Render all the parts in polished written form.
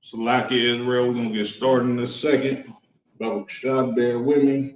So, like Israel, we're gonna get started in a second. About shot, bear with me.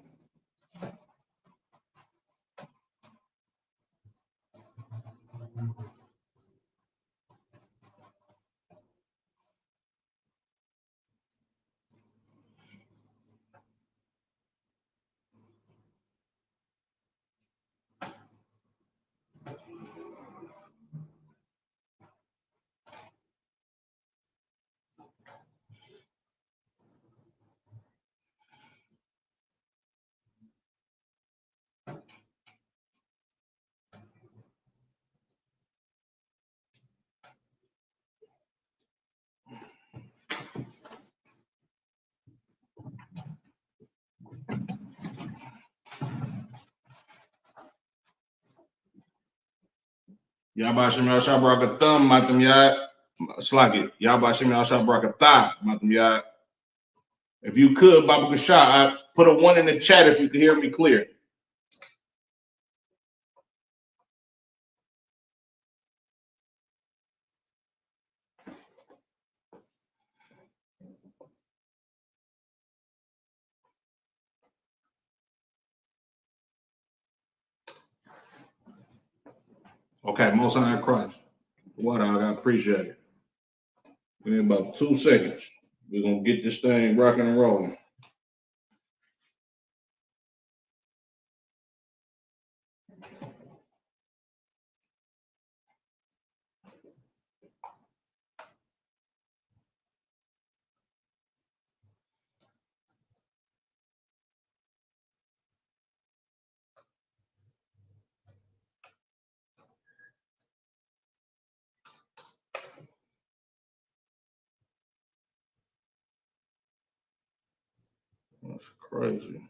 Yabba Shem Yahshua Barakatham, Matam Yad. Slack it. Yabba Shem Yahshua Barakathah, Matam Yad. If you could, Baba Kasha, I put a 1 in the chat if you could hear me clear. Okay, most high Christ. What I appreciate it. In about 2 seconds, we're gonna get this thing rocking and rolling. That's crazy.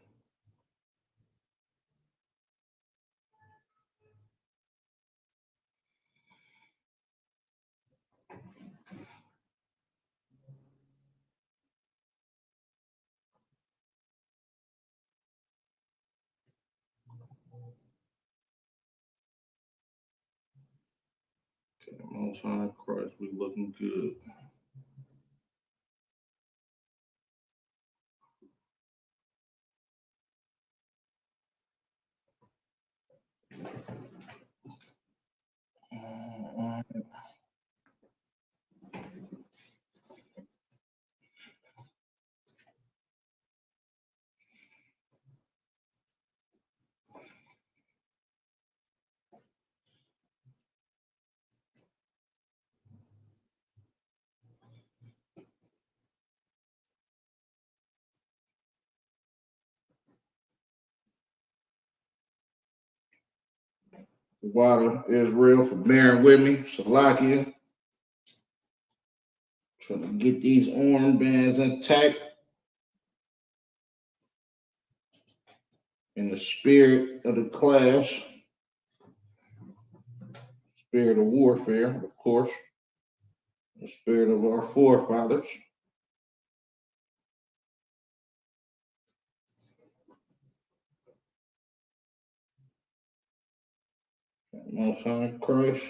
Okay, most high Christ, we looking good. Water Israel for bearing with me. Salakia. Trying to get these armbands intact in the spirit of the class, spirit of warfare, of course, the spirit of our forefathers. Most High Christ.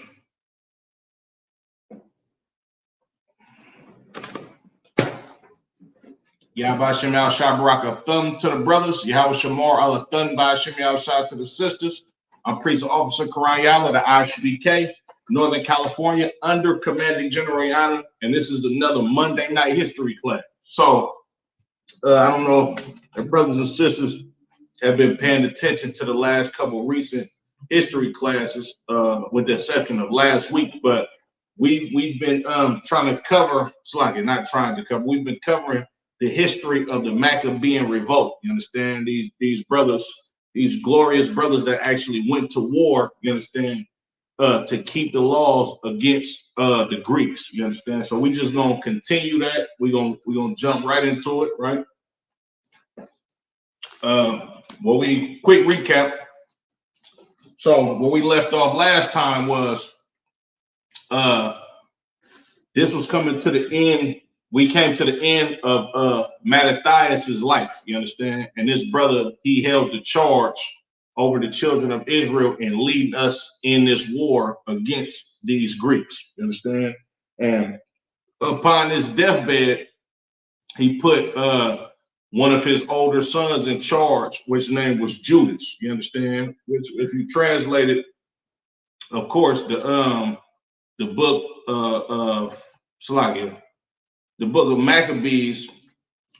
Yahweh Shem Shah Baraka Thumb to the brothers. Yahweh Shamar Allah Thun by Shem Shah to the sisters. I'm Priest Officer Karan Yala, the ISBK, Northern California, under Commanding General Yana, and this is another Monday night history class. So, I don't know if brothers and sisters have been paying attention to the last couple of recent history classes, with the exception of last week, but we've been trying to cover, we've been covering the history of the Maccabean revolt. You understand? These brothers, these glorious brothers that actually went to war, you understand, to keep the laws against the Greeks. You understand? So we just gonna continue that. We're gonna jump right into it, right? Well, quick recap. So where we left off last time was this was coming to the end. We came to the end of Mattathias's life, you understand? And this brother, he held the charge over the children of Israel and leading us in this war against these Greeks, you understand? And upon his deathbed, he put one of his older sons in charge, which name was Judas, you understand? Which, if you translate it, of course, the book of Salakia, the book of Maccabees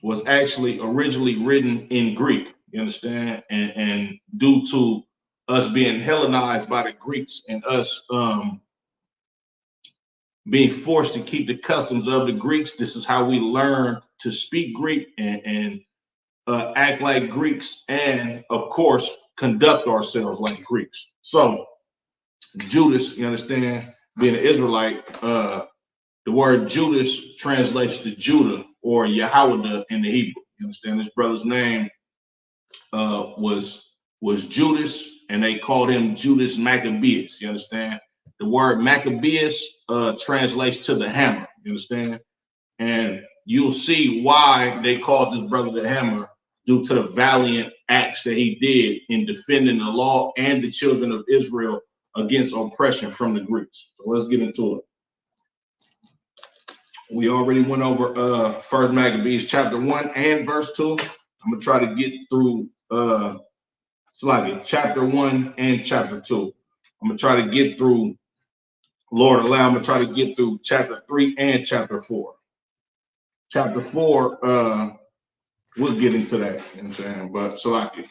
was actually originally written in Greek, you understand? And due to us being Hellenized by the Greeks and us being forced to keep the customs of the Greeks, this is how we learn to speak Greek and act like Greeks, and of course, conduct ourselves like Greeks. So Judas, you understand, being an Israelite, the word Judas translates to Judah or Yahweh in the Hebrew. You understand? This brother's name was Judas, and they called him Judas Maccabeus. You understand? The word Maccabeus translates to the hammer. You understand? And you'll see why they called this brother the hammer, due to the valiant acts that he did in defending the law and the children of Israel against oppression from the Greeks. So let's get into it. We already went over First Maccabees chapter 1 and verse 2. I'm gonna try to get through chapter 1 and chapter 2. I'm gonna try to get through, Lord allow, I'm gonna try to get through chapter 3 and chapter 4. Chapter 4, we'll get into that, you know what I'm saying? But Salaki.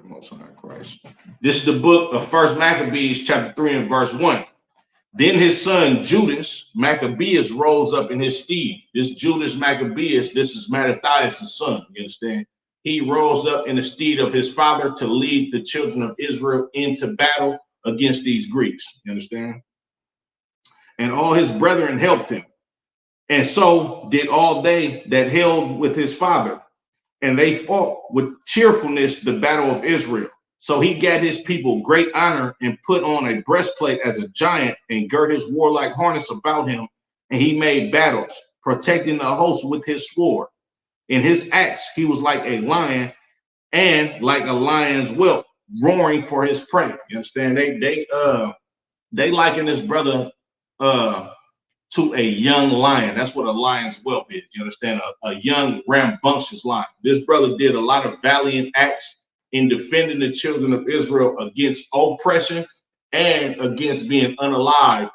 Most High Christ. This is the book of First Maccabees, chapter 3 and verse 1. Then his son Judas Maccabeus rose up in his stead. This Judas Maccabeus, this is Mattathias' son. You understand? He rose up in the stead of his father to lead the children of Israel into battle against these Greeks. You understand? And all his brethren helped him. And so did all they that held with his father. And they fought with cheerfulness the battle of Israel. So he gat his people great honor and put on a breastplate as a giant and girt his warlike harness about him. And he made battles, protecting the host with his sword. In his acts, he was like a lion, and like a lion's whelp, roaring for his prey. You understand? They liken this brother to a young lion. That's what a lion's whelp is. You understand? A young rambunctious lion. This brother did a lot of valiant acts in defending the children of Israel against oppression and against being unalived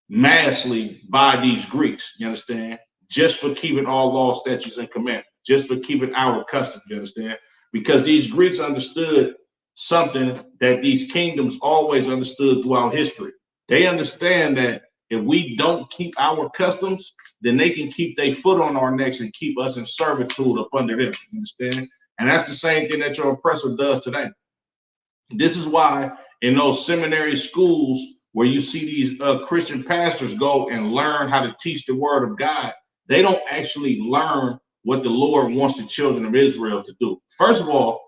massively by these Greeks. You understand? Just for keeping all law, statutes, and commandments. Just for keeping our customs. You understand? Because these Greeks understood something that these kingdoms always understood throughout history. They understand that if we don't keep our customs, then they can keep their foot on our necks and keep us in servitude up under them. You understand? And that's the same thing that your oppressor does today. This is why in those seminary schools where you see these Christian pastors go and learn how to teach the word of God, they don't actually learn what the Lord wants the children of Israel to do. First of all,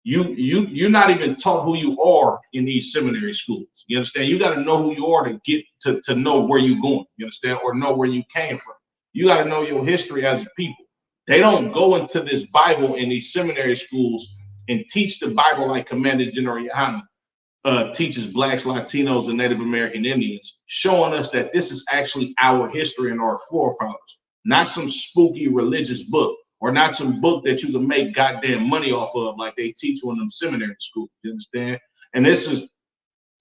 you're not even taught who you are in these seminary schools. You understand? You got to know who you are to get to know where you're going. You understand? Or know where you came from. You got to know your history as a people. They don't go into this Bible in these seminary schools and teach the Bible like Commander General Yohana teaches Blacks, Latinos, and Native American Indians, showing us that this is actually our history and our forefathers, not some spooky religious book or not some book that you can make goddamn money off of like they teach you in them seminary schools. You understand? And this is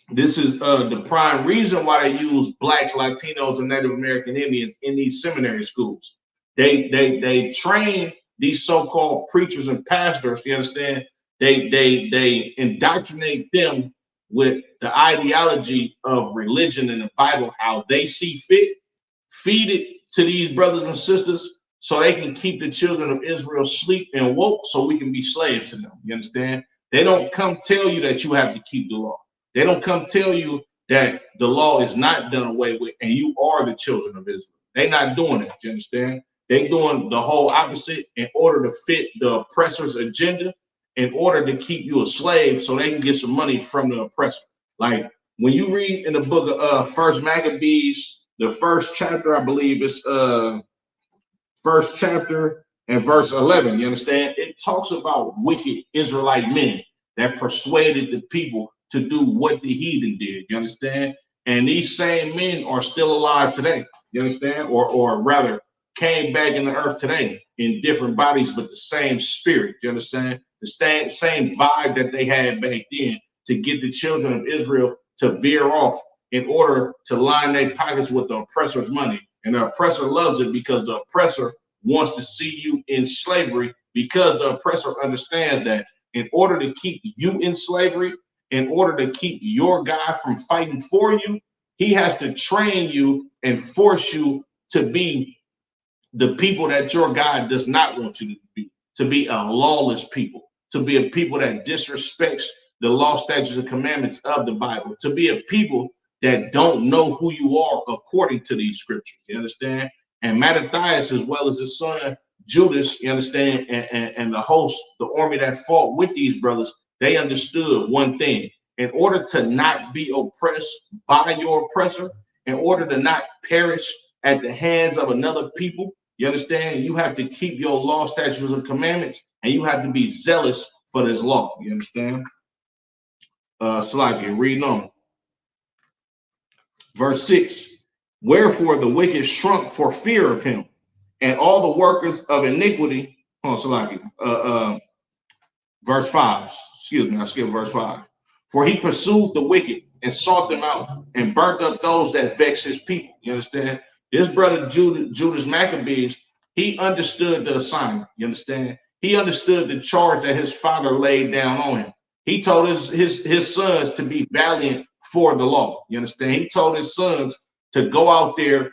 the prime reason why they use Blacks, Latinos, and Native American Indians in these seminary schools. They train these so-called preachers and pastors. You understand? They indoctrinate them with the ideology of religion and the Bible, how they see fit, feed it to these brothers and sisters so they can keep the children of Israel asleep and woke so we can be slaves to them. You understand? They don't come tell you that you have to keep the law. They don't come tell you that the law is not done away with and you are the children of Israel. They're not doing it. You understand? They're doing the whole opposite in order to fit the oppressor's agenda, in order to keep you a slave so they can get some money from the oppressor. Like when you read in the book of First Maccabees, the first chapter, I believe it's first chapter and verse 11, you understand? It talks about wicked Israelite men that persuaded the people to do what the heathen did, you understand? And these same men are still alive today, you understand? Or rather, came back in the earth today in different bodies, but the same spirit, you understand? The same vibe that they had back then to get the children of Israel to veer off in order to line their pockets with the oppressor's money. And the oppressor loves it because the oppressor wants to see you in slavery, because the oppressor understands that in order to keep you in slavery, in order to keep your guy from fighting for you, he has to train you and force you to be the people that your God does not want you to be a lawless people, to be a people that disrespects the law, statutes, and commandments of the Bible, to be a people that don't know who you are according to these scriptures. You understand? And Mattathias, as well as his son Judas, you understand, and the host, the army that fought with these brothers, they understood one thing. In order to not be oppressed by your oppressor, in order to not perish at the hands of another people, you understand, you have to keep your law, statutes, and commandments, and you have to be zealous for this law. You understand? Slaki, reading on. Verse 6. Wherefore the wicked shrunk for fear of him, and all the workers of iniquity. Slaki. Verse 5. Excuse me, I skipped verse 5. For he pursued the wicked and sought them out and burnt up those that vex his people. You understand? This brother Judas Maccabees, he understood the assignment. You understand? He understood the charge that his father laid down on him. He told his sons to be valiant for the law. You understand? He told his sons to go out there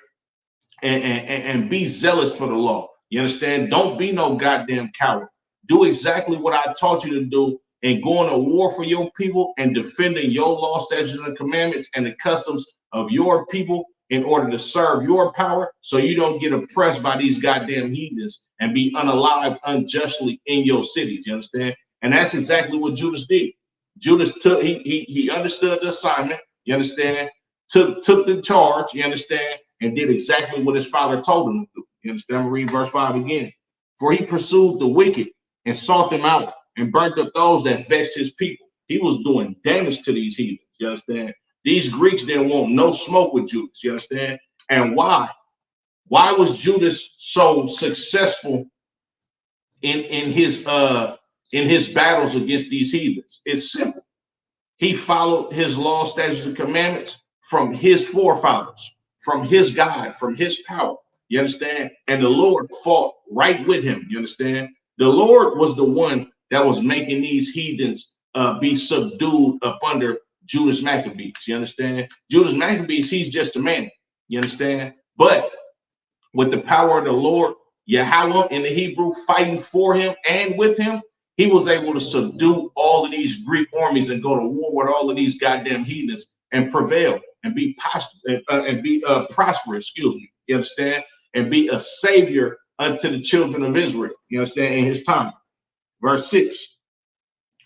and be zealous for the law. You understand? Don't be no goddamn coward. Do exactly what I taught you to do and going to war for your people and defending your law, statutes, and commandments and the customs of your people in order to serve your power, so you don't get oppressed by these goddamn heathens and be unalived unjustly in your cities. You understand? And that's exactly what Judas did. Judas took, he understood the assignment, you understand, took the charge, you understand, and did exactly what his father told him to do. You understand? I'm gonna read verse 5 again. For he pursued the wicked and sought them out and burnt up those that vexed his people. He was doing damage to these heathens, you understand? These Greeks didn't want no smoke with Judas, you understand? And why? Why was Judas so successful in his battles against these heathens? It's simple. He followed his law, statutes, and commandments from his forefathers, from his God, from his power. You understand? And the Lord fought right with him. You understand? The Lord was the one that was making these heathens be subdued up under Judas Maccabees. You understand? Judas Maccabees, he's just a man. You understand? But with the power of the Lord, Yahweh in the Hebrew, fighting for him and with him, he was able to subdue all of these Greek armies and go to war with all of these goddamn heathens and prevail and be prosperous, excuse me, you understand? And be a savior unto the children of Israel, you understand, in his time. Verse 6,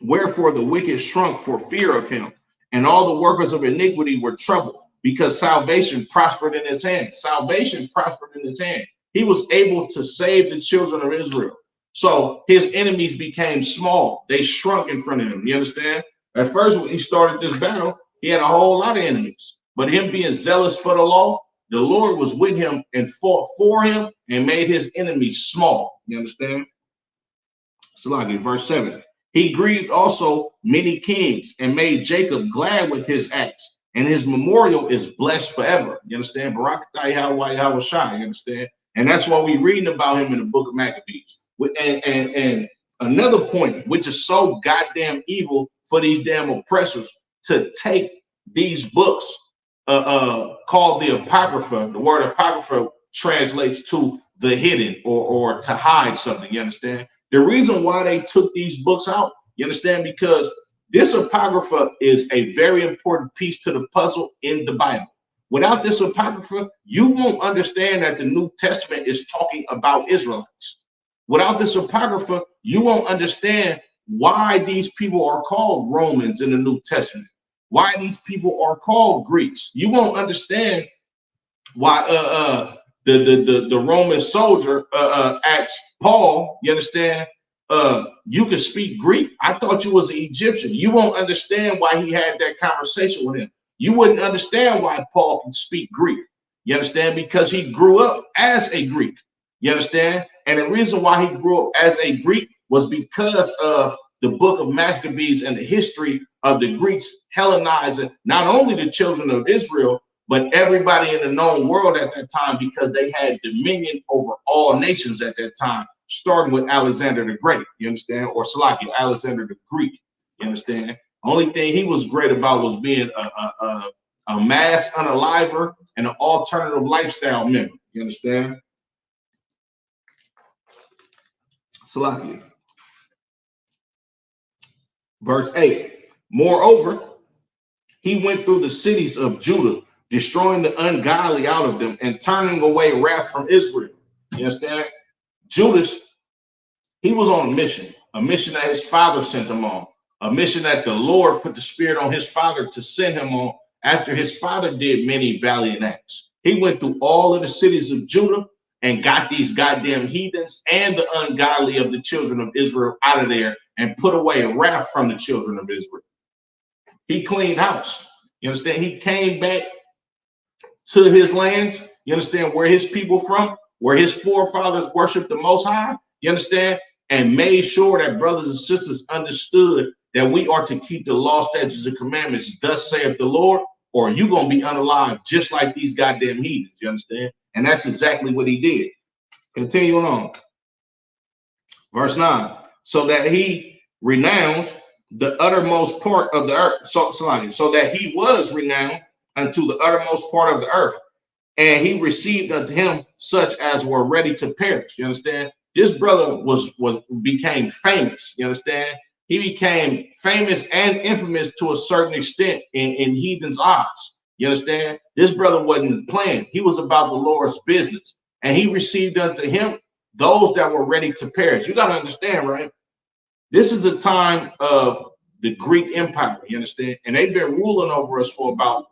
wherefore the wicked shrunk for fear of him, and all the workers of iniquity were troubled, because salvation prospered in his hand. Salvation prospered in his hand. he was able to save the children of Israel. So his enemies became small. They shrunk in front of him. You understand? At first, when he started this battle, he had a whole lot of enemies. But him being zealous for the law, the Lord was with him and fought for him and made his enemies small. You understand? So like in verse 7. He grieved also many kings and made Jacob glad with his acts, and his memorial is blessed forever. You understand? Barakatah Yahweh Shai, you understand? And that's why we're reading about him in the book of Maccabees. And another point, which is so goddamn evil for these damn oppressors to take these books called the Apocrypha. The word Apocrypha translates to the hidden or to hide something. You understand? The reason why they took these books out, you understand, because this Apocrypha is a very important piece to the puzzle in the Bible. Without this Apocrypha, you won't understand that the New Testament is talking about Israelites. Without this Apocrypha, you won't understand why these people are called Romans in the New Testament, why these people are called Greeks. You won't understand why the Roman soldier asked Paul, you understand, you can speak Greek. I thought you was an Egyptian. You won't understand why he had that conversation with him. You wouldn't understand why Paul can speak Greek. You understand? Because he grew up as a Greek. You understand? And the reason why he grew up as a Greek was because of the book of Maccabees and the history of the Greeks Hellenizing not only the children of Israel, but everybody in the known world at that time, because they had dominion over all nations at that time, starting with Alexander the Great, you understand, or Salakia, Alexander the Greek, you understand. Only thing he was great about was being a mass unaliver and an alternative lifestyle member, you understand. Salakia. Verse 8. Moreover, he went through the cities of Judah, destroying the ungodly out of them and turning away wrath from Israel. You understand? Judas, he was on a mission that his father sent him on, a mission that the Lord put the spirit on his father to send him on after his father did many valiant acts. He went through all of the cities of Judah and got these goddamn heathens and the ungodly of the children of Israel out of there and put away wrath from the children of Israel. He cleaned house. You understand? He came back to his land. You understand? Where his people from, where his forefathers worshiped the Most High. You understand? And made sure that brothers and sisters understood that we are to keep the law, statutes, and commandments. Thus saith the Lord, or you gonna be unalive just like these goddamn heathens. You understand? And that's exactly what he did. Continuing on. Verse 9. So that he renowned the uttermost part of the earth. So that he was renowned unto the uttermost part of the earth. And he received unto him such as were ready to perish. You understand? This brother became famous. You understand? He became famous and infamous to a certain extent in heathens' eyes. You understand? This brother wasn't playing. He was about the Lord's business. And he received unto him those that were ready to perish. You got to understand, right? This is the time of the Greek Empire. You understand? And they've been ruling over us for about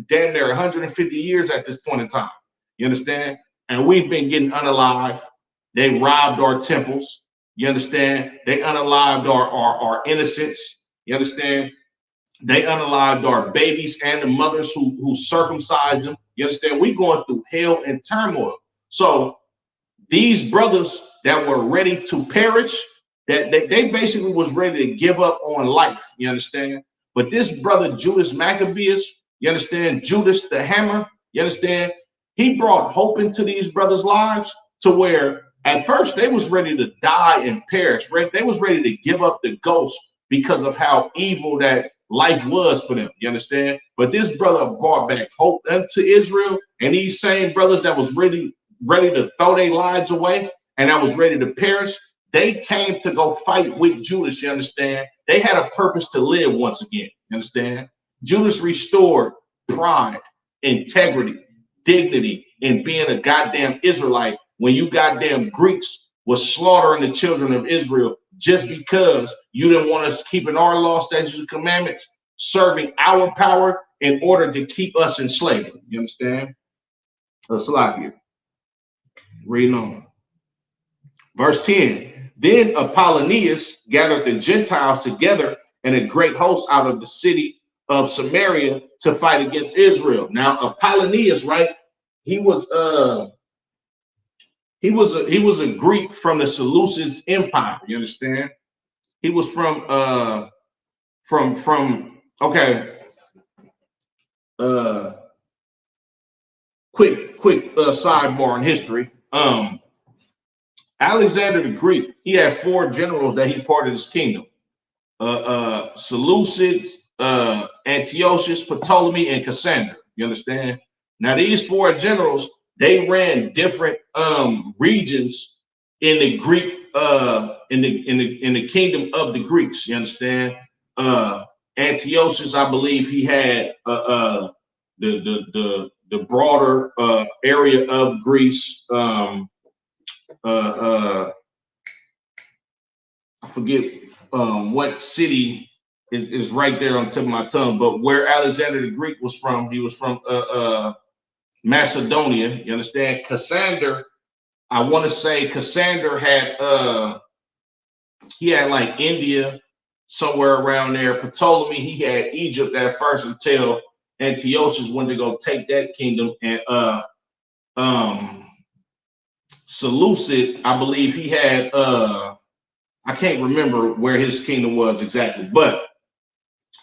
damn near 150 years at this point in time. You understand? And we've been getting unalive. They robbed our temples. You understand? They unalived our innocents. You understand? They unalived our babies and the mothers who circumcised them. You understand? We going through hell and turmoil. So these brothers that were ready to perish, that they basically was ready to give up on life. You understand? But this brother Judas Maccabeus, you understand? Judas the Hammer, you understand? He brought hope into these brothers' lives to where at first they was ready to die and perish. Right? They was ready to give up the ghost because of how evil that life was for them. You understand? But this brother brought back hope unto Israel, and these same brothers that was ready to throw their lives away and that was ready to perish, they came to go fight with Judas. You understand? They had a purpose to live once again. You understand? Judas restored pride, integrity, dignity in being a goddamn Israelite when you goddamn Greeks was slaughtering the children of Israel just because you didn't want us keeping our law, statutes, and commandments, serving our power in order to keep us in slavery. You understand? Salakia. Reading on. Verse 10. Then Apollonius gathered the Gentiles together and a great host out of the city of Samaria to fight against Israel. Now Apollonius, right? He was a Greek from the Seleucid Empire. You understand? He was from okay. Quick sidebar in history. Alexander the Greek, he had 4 generals that he parted his kingdom. Seleucid, Antiochus, Ptolemy, and Cassander. You understand? Now these 4 generals, they ran different regions in the Greek in the kingdom of the Greeks. You understand? Antiochus, I believe he had the broader area of Greece. I forget what city is right there on the tip of my tongue, but where Alexander the Greek was from, he was from Macedonia. You understand? Cassander, I want to say Cassander had he had like India, somewhere around there. Ptolemy, he had Egypt at first until Antiochus went to go take that kingdom. And Seleucid, I believe he had I can't remember where his kingdom was exactly, but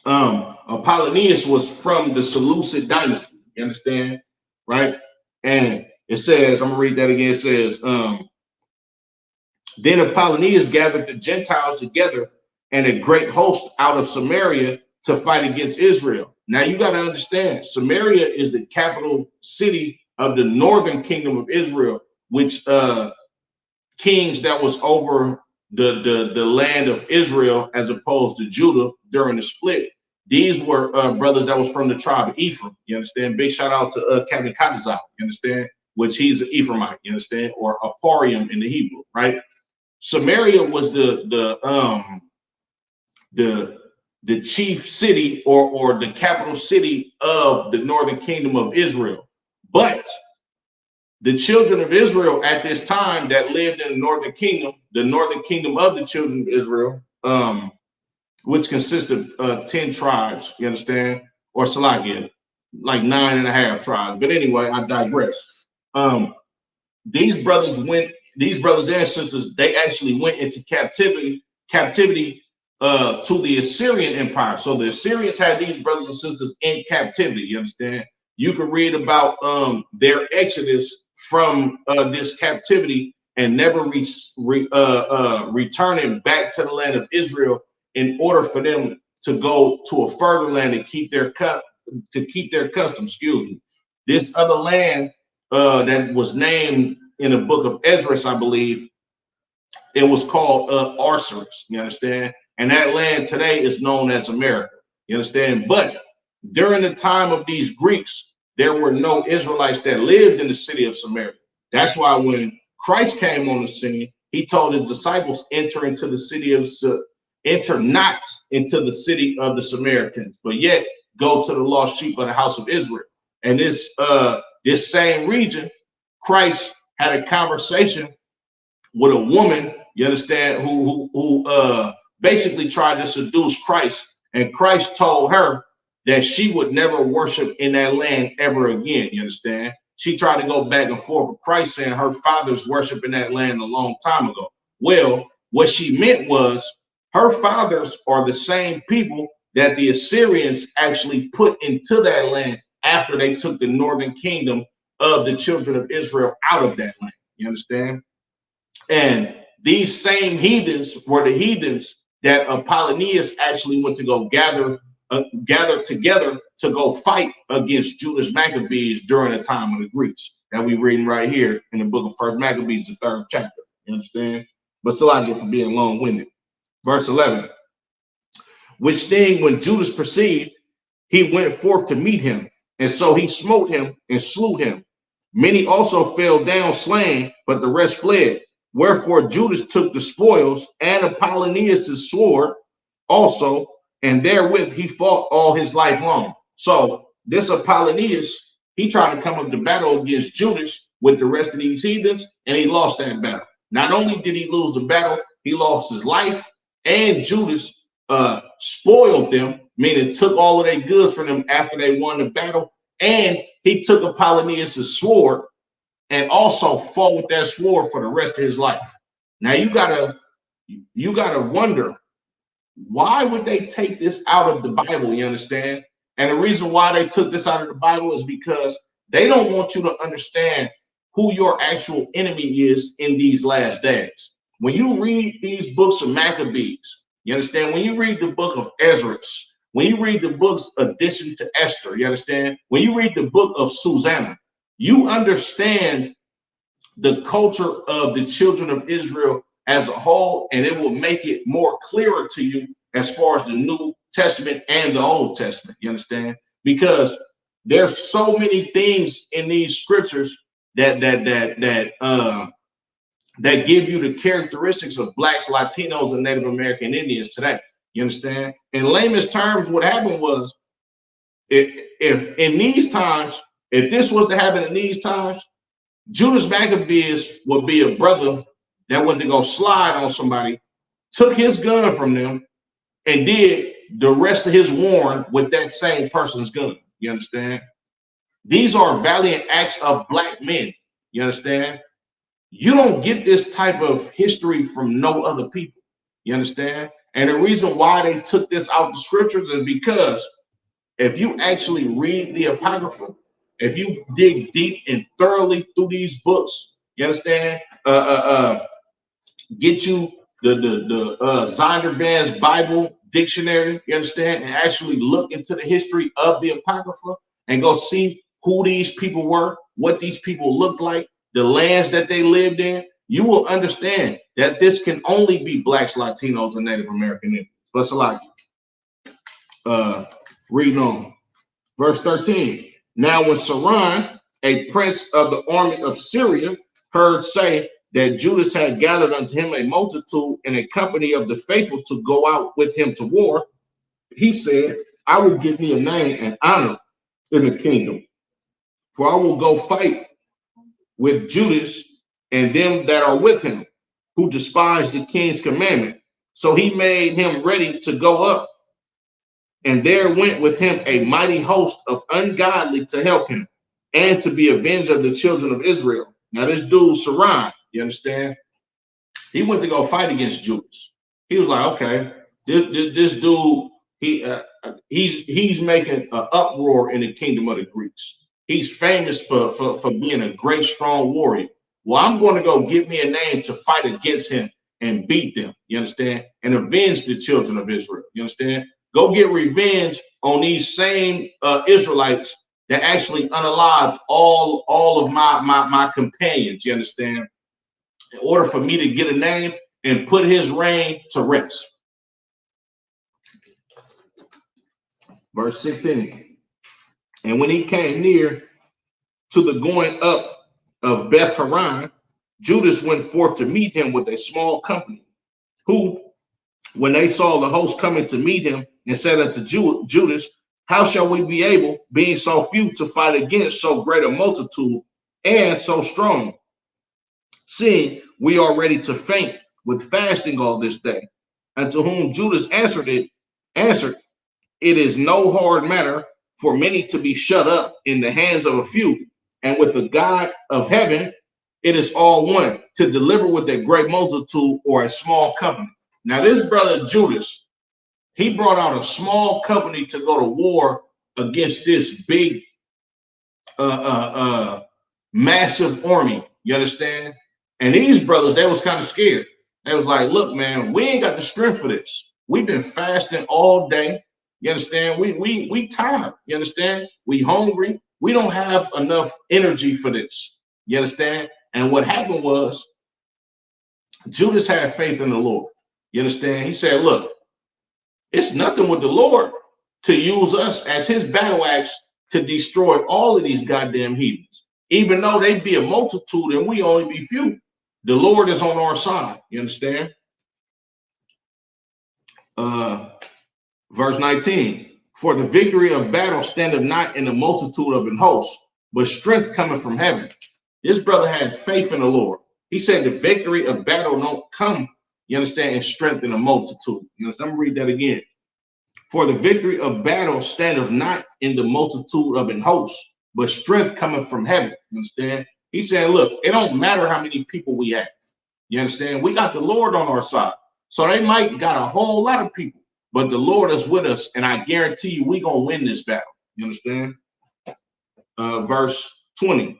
Apollonius was from the Seleucid dynasty. You understand? Right? And it says, I'm gonna read that again. It says, then Apollonius gathered the Gentiles together and a great host out of Samaria to fight against Israel. Now you got to understand, Samaria is the capital city of the northern kingdom of Israel, which kings that was over the land of Israel as opposed to Judah during the split. These were brothers that was from the tribe of Ephraim. You understand? Big shout out to Captain Kadazal, you understand? Which he's an Ephraimite, you understand? Or Aparium in the Hebrew, right? Samaria was the chief city or the capital city of the northern kingdom of Israel. But the children of Israel at this time that lived in the northern kingdom of the children of Israel, which consisted of 10 tribes, you understand? Or Salakia, like 9.5 tribes. But anyway, I digress. These brothers and sisters, they actually went into captivity to the Assyrian Empire. So the Assyrians had these brothers and sisters in captivity. You understand? You can read about their exodus from this captivity and never returning back to the land of Israel in order for them to go to a further land and keep their custom. Excuse me. This other land that was named in the book of Ezra, I believe, it was called Arsaris. You understand? And that land today is known as America. You understand? But during the time of these Greeks, there were no Israelites that lived in the city of Samaria. That's why when Christ came on the scene, he told his disciples, enter not into the city of the Samaritans, but yet go to the lost sheep of the house of Israel. And this same region, Christ had a conversation with a woman, you understand, who basically tried to seduce Christ, and Christ told her that she would never worship in that land ever again. You understand? She tried to go back and forth with Christ, saying her fathers worshiped in that land a long time ago. Well, what she meant was her fathers are the same people that the Assyrians actually put into that land after they took the northern kingdom of the children of Israel out of that land. You understand? And these same heathens were the heathens that Apollonius actually went to go gather together to go fight against Judah's Maccabees during the time of the Greeks that we reading right here in the book of First Maccabees, the 3rd chapter. You understand? But still, I get for being long-winded. Verse 11. Which thing when Judas perceived, he went forth to meet him, and so he smote him and slew him. Many also fell down slain, but the rest fled. Wherefore Judas took the spoils and Apollonius' sword also, and therewith he fought all his life long. So this Apollonius, he tried to come up to battle against Judas, with the rest of these heathens, and he lost that battle. Not only did he lose the battle, he lost his life, and Judas spoiled them, meaning took all of their goods from them after they won the battle, and he took Apollonius' sword and also fought with that sword for the rest of his life. Now you gotta wonder, why would they take this out of the Bible? You understand? And the reason why they took this out of the Bible is because they don't want you to understand who your actual enemy is in these last days. When you read these books of Maccabees, you understand? When you read the book of Ezra, when you read the books addition to Esther, you understand? When you read the book of Susanna, you understand the culture of the children of Israel as a whole, and it will make it more clearer to you as far as the New Testament and the Old Testament. You understand? Because there's so many things in these scriptures that give you the characteristics of blacks, Latinos, and Native American Indians today. You understand? In layman's terms, what happened was, if in these times, if this was to happen in these times, Judas Maccabees would be a brother that went to go slide on somebody, took his gun from them, and did the rest of his warring with that same person's gun. You understand? These are valiant acts of black men. You understand? You don't get this type of history from no other people. You understand? And the reason why they took this out of the scriptures is because if you actually read the Apocrypha, if you dig deep and thoroughly through these books, you understand? Get you the Zondervan's Bible dictionary, you understand? And actually look into the history of the Apocrypha and go see who these people were, what these people looked like, the lands that they lived in. You will understand that this can only be blacks, Latinos, and Native American Indians. But Salaki, reading on. Verse 13. Now when Saran, a prince of the army of Syria, heard say that Judas had gathered unto him a multitude and a company of the faithful to go out with him to war, he said, I will give me a name and honor in the kingdom, for I will go fight with Judas and them that are with him, who despise the king's commandment. So he made him ready to go up. And there went with him a mighty host of ungodly to help him and to be avenged of the children of Israel. Now this dude, Saran, you understand? He went to go fight against Judas. He was like, okay, this dude, he's making an uproar in the kingdom of the Greeks. He's famous for being a great, strong warrior. Well, I'm going to go get me a name to fight against him and beat them, you understand? And avenge the children of Israel, you understand? Go get revenge on these same Israelites that actually unalived all of my companions, you understand? In order for me to get a name and put his reign to rest. Verse 16. And when he came near to the going up of Beth Horon, Judas went forth to meet him with a small company, who, when they saw the host coming to meet him, and said unto Judas, how shall we be able, being so few, to fight against so great a multitude and so strong, seeing we are ready to faint with fasting all this day? Unto whom Judas answered, it is no hard matter for many to be shut up in the hands of a few, and with the God of heaven it is all one, to deliver with a great multitude or a small company. Now this brother Judas, he brought out a small company to go to war against this big massive army, you understand? And these brothers, they was kind of scared. They was like, look, man, we ain't got the strength for this. We've been fasting all day. You understand? We tired. You understand? We hungry. We don't have enough energy for this. You understand? And what happened was Judas had faith in the Lord. You understand? He said, look, it's nothing with the Lord to use us as his battle axe to destroy all of these goddamn heathens. Even though they be a multitude and we only be few, the Lord is on our side. You understand? Verse 19, for the victory of battle standeth not in the multitude of an host, but strength cometh from heaven. This brother had faith in the Lord. He said the victory of battle don't come, you understand, in strength in a multitude. You understand? I'm gonna read that again. For the victory of battle standeth not in the multitude of an host, but strength coming from heaven. You understand? He said, look, it don't matter how many people we have. You understand? We got the Lord on our side. So they might got a whole lot of people, but the Lord is with us, and I guarantee you we gonna win this battle. You understand? Verse 20.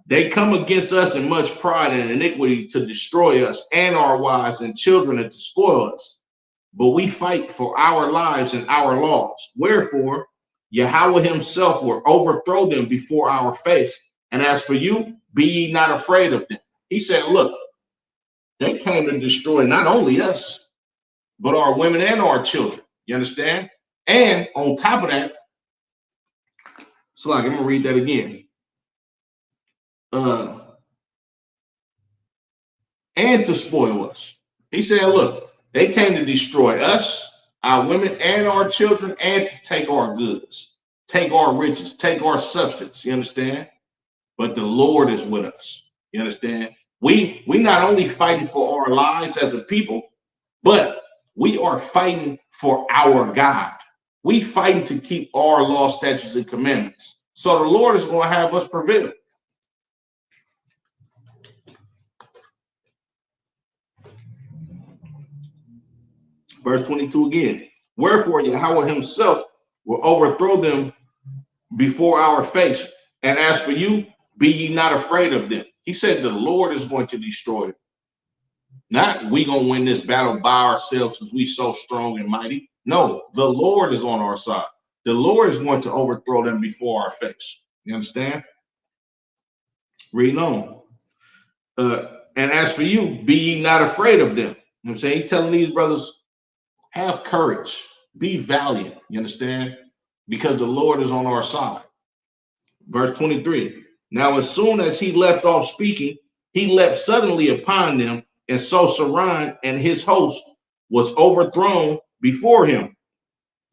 They come against us in much pride and iniquity to destroy us and our wives and children and to spoil us. But we fight for our lives and our laws. Wherefore, Yahweh himself will overthrow them before our face. And as for you, be ye not afraid of them. He said, look, they came to destroy not only us, but our women and our children. You understand? And on top of that, so like, I'm going to read that again. And to spoil us. He said, look, they came to destroy us, our women and our children, and to take our goods, take our riches, take our substance. You understand? But the Lord is with us. You understand? We not only fighting for our lives as a people, but we are fighting for our God. We fighting to keep our law, statutes, and commandments. So the Lord is going to have us prevail. Verse 22 again. Wherefore Yahweh himself will overthrow them before our face. And as for you, be ye not afraid of them. He said the Lord is going to destroy them. Not we going to win this battle by ourselves because we so strong and mighty. No, the Lord is on our side. The Lord is going to overthrow them before our face. You understand? Read on. And as for you, be ye not afraid of them. You know what I'm saying? He's telling these brothers, have courage, be valiant. You understand? Because the Lord is on our side. Verse 23. Now, as soon as he left off speaking, he leapt suddenly upon them, and so Saran and his host was overthrown before him.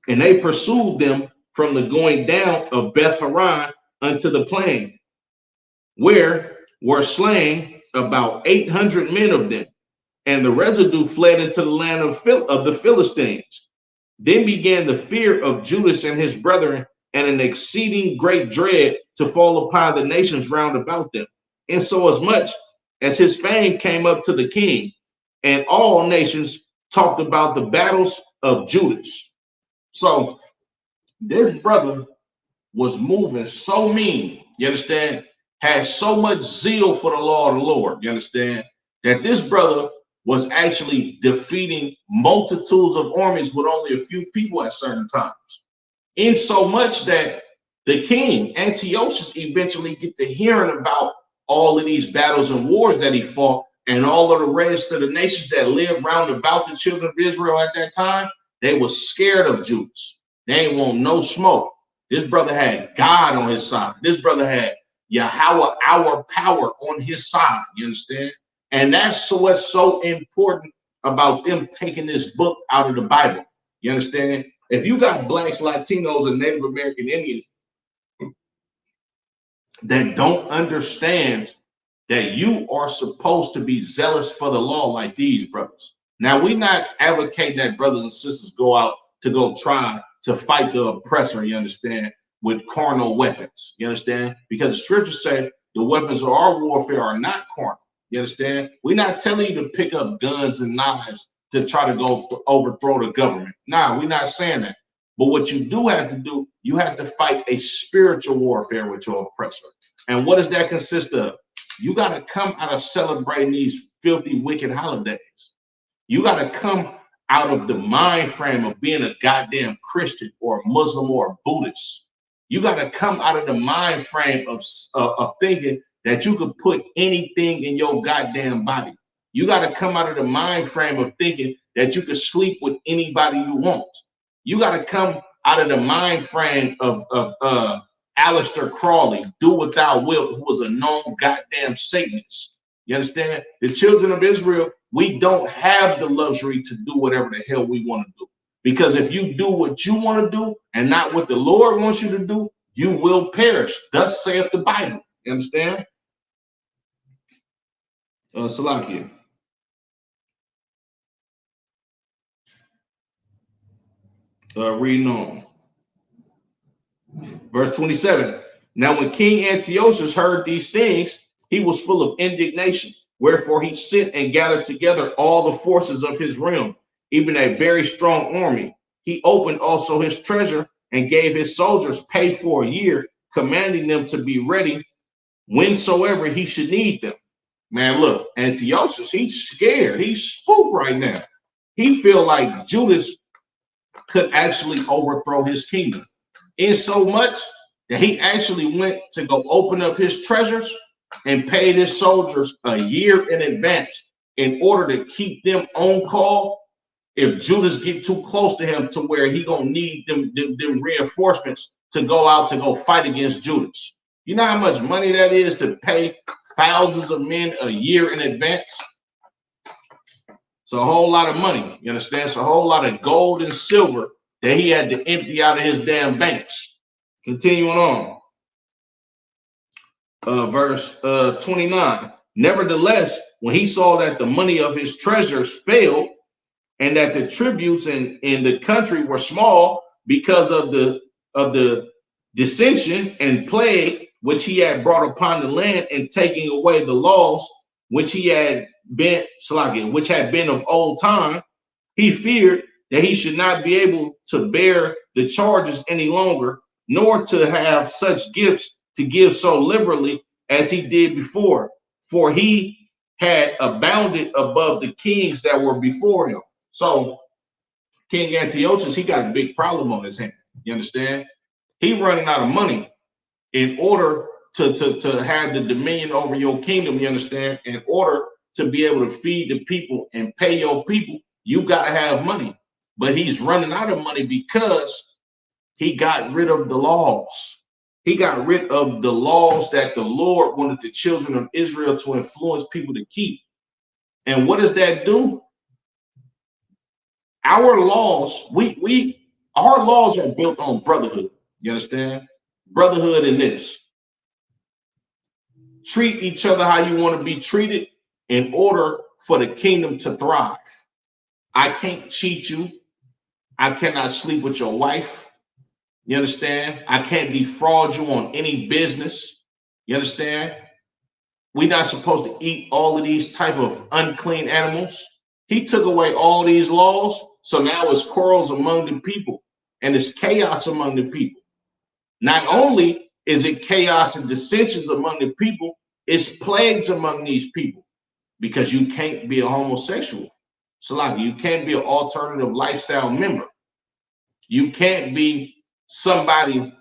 And they pursued them from the going down of Beth Horon unto the plain, where were slain about 800 men of them. And the residue fled into the land of the Philistines. Then began the fear of Judas and his brethren, and an exceeding great dread to fall upon the nations round about them. And so as much as his fame came up to the king, and all nations talked about the battles of Judas. So this brother was moving so mean, you understand, had so much zeal for the law of the Lord, you understand, that this brother was actually defeating multitudes of armies with only a few people at certain times. In so much that the king, Antiochus, eventually get to hearing about all of these battles and wars that he fought, and all of the rest of the nations that lived round about the children of Israel at that time, they were scared of Judas. They ain't want no smoke. This brother had God on his side. This brother had Yahweh, our power, on his side. You understand? And that's what's so important about them taking this book out of the Bible. You understand? If you got blacks, Latinos, and Native American Indians that don't understand that you are supposed to be zealous for the law like these brothers. Now, we're not advocating that brothers and sisters go out to go try to fight the oppressor, you understand, with carnal weapons. You understand? Because the scriptures say the weapons of our warfare are not carnal. You understand? We're not telling you to pick up guns and knives to try to go overthrow the government. Nah, we're not saying that. But what you do have to do, you have to fight a spiritual warfare with your oppressor. And what does that consist of? You got to come out of celebrating these filthy, wicked holidays. You got to come out of the mind frame of being a goddamn Christian or a Muslim or a Buddhist. You got to come out of the mind frame of thinking that you could put anything in your goddamn body. You got to come out of the mind frame of thinking that you could sleep with anybody you want. You got to come out of the mind frame of Aleister Crowley, do what thou wilt, who was a known goddamn Satanist. You understand? The children of Israel, we don't have the luxury to do whatever the hell we want to do. Because if you do what you want to do and not what the Lord wants you to do, you will perish. Thus saith the Bible. You understand? Salakia. Reading on. Verse 27. Now when King Antiochus heard these things, he was full of indignation. Wherefore he sent and gathered together all the forces of his realm, even a very strong army. He opened also his treasure and gave his soldiers pay for a year, commanding them to be ready whensoever he should need them. Man, look, Antiochus, he's scared. He's spooked right now. He feel like Judas could actually overthrow his kingdom, in so much that he actually went to go open up his treasures and paid his soldiers a year in advance in order to keep them on call if Judas get too close to him to where he gonna need them reinforcements to go out to go fight against Judas. You know how much money that is to pay thousands of men a year in advance? It's a whole lot of money. You understand? It's a whole lot of gold and silver that he had to empty out of his damn banks. Continuing on. Verse 29. Nevertheless, when he saw that the money of his treasures failed, and that the tributes in the country were small because of the dissension and plague which he had brought upon the land, and taking away the laws which had been of old time, he feared that he should not be able to bear the charges any longer, nor to have such gifts to give so liberally as he did before, for he had abounded above the kings that were before him. So King Antiochus, he got a big problem on his hand. You understand? He running out of money in order to have the dominion over your kingdom. You understand? In order to be able to feed the people and pay your people, you got to have money. But he's running out of money because he got rid of the laws. He got rid of the laws that the Lord wanted the children of Israel to influence people to keep. And what does that do? Our laws, our laws are built on brotherhood. You understand? Brotherhood in this. Treat each other how you want to be treated in order for the kingdom to thrive. I can't cheat you. I cannot sleep with your wife. You understand? I can't defraud you on any business. You understand? We're not supposed to eat all of these type of unclean animals. He took away all these laws. So now it's quarrels among the people and it's chaos among the people. Not only is it chaos and dissensions among the people, it's plagues among these people, because you can't be a homosexual. So like, you can't be an alternative lifestyle member. You can't be somebody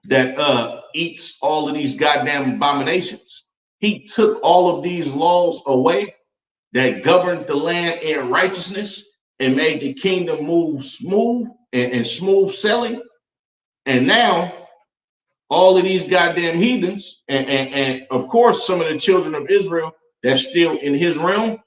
that eats all of these goddamn abominations. He took all of these laws away that governed the land in righteousness and made the kingdom move smooth and smooth sailing. And now all of these goddamn heathens, and of course some of the children of Israel that's still in his realm,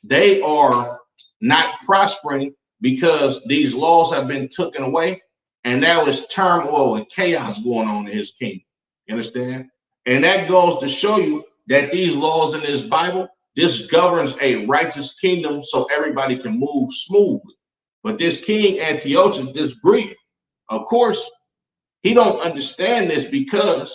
they are not prospering because these laws have been taken away, and now it's turmoil and chaos going on in his kingdom. You understand? And that goes to show you that these laws in this Bible, this governs a righteous kingdom so everybody can move smoothly. But this King Antiochus, this Greek, of course, he don't understand this because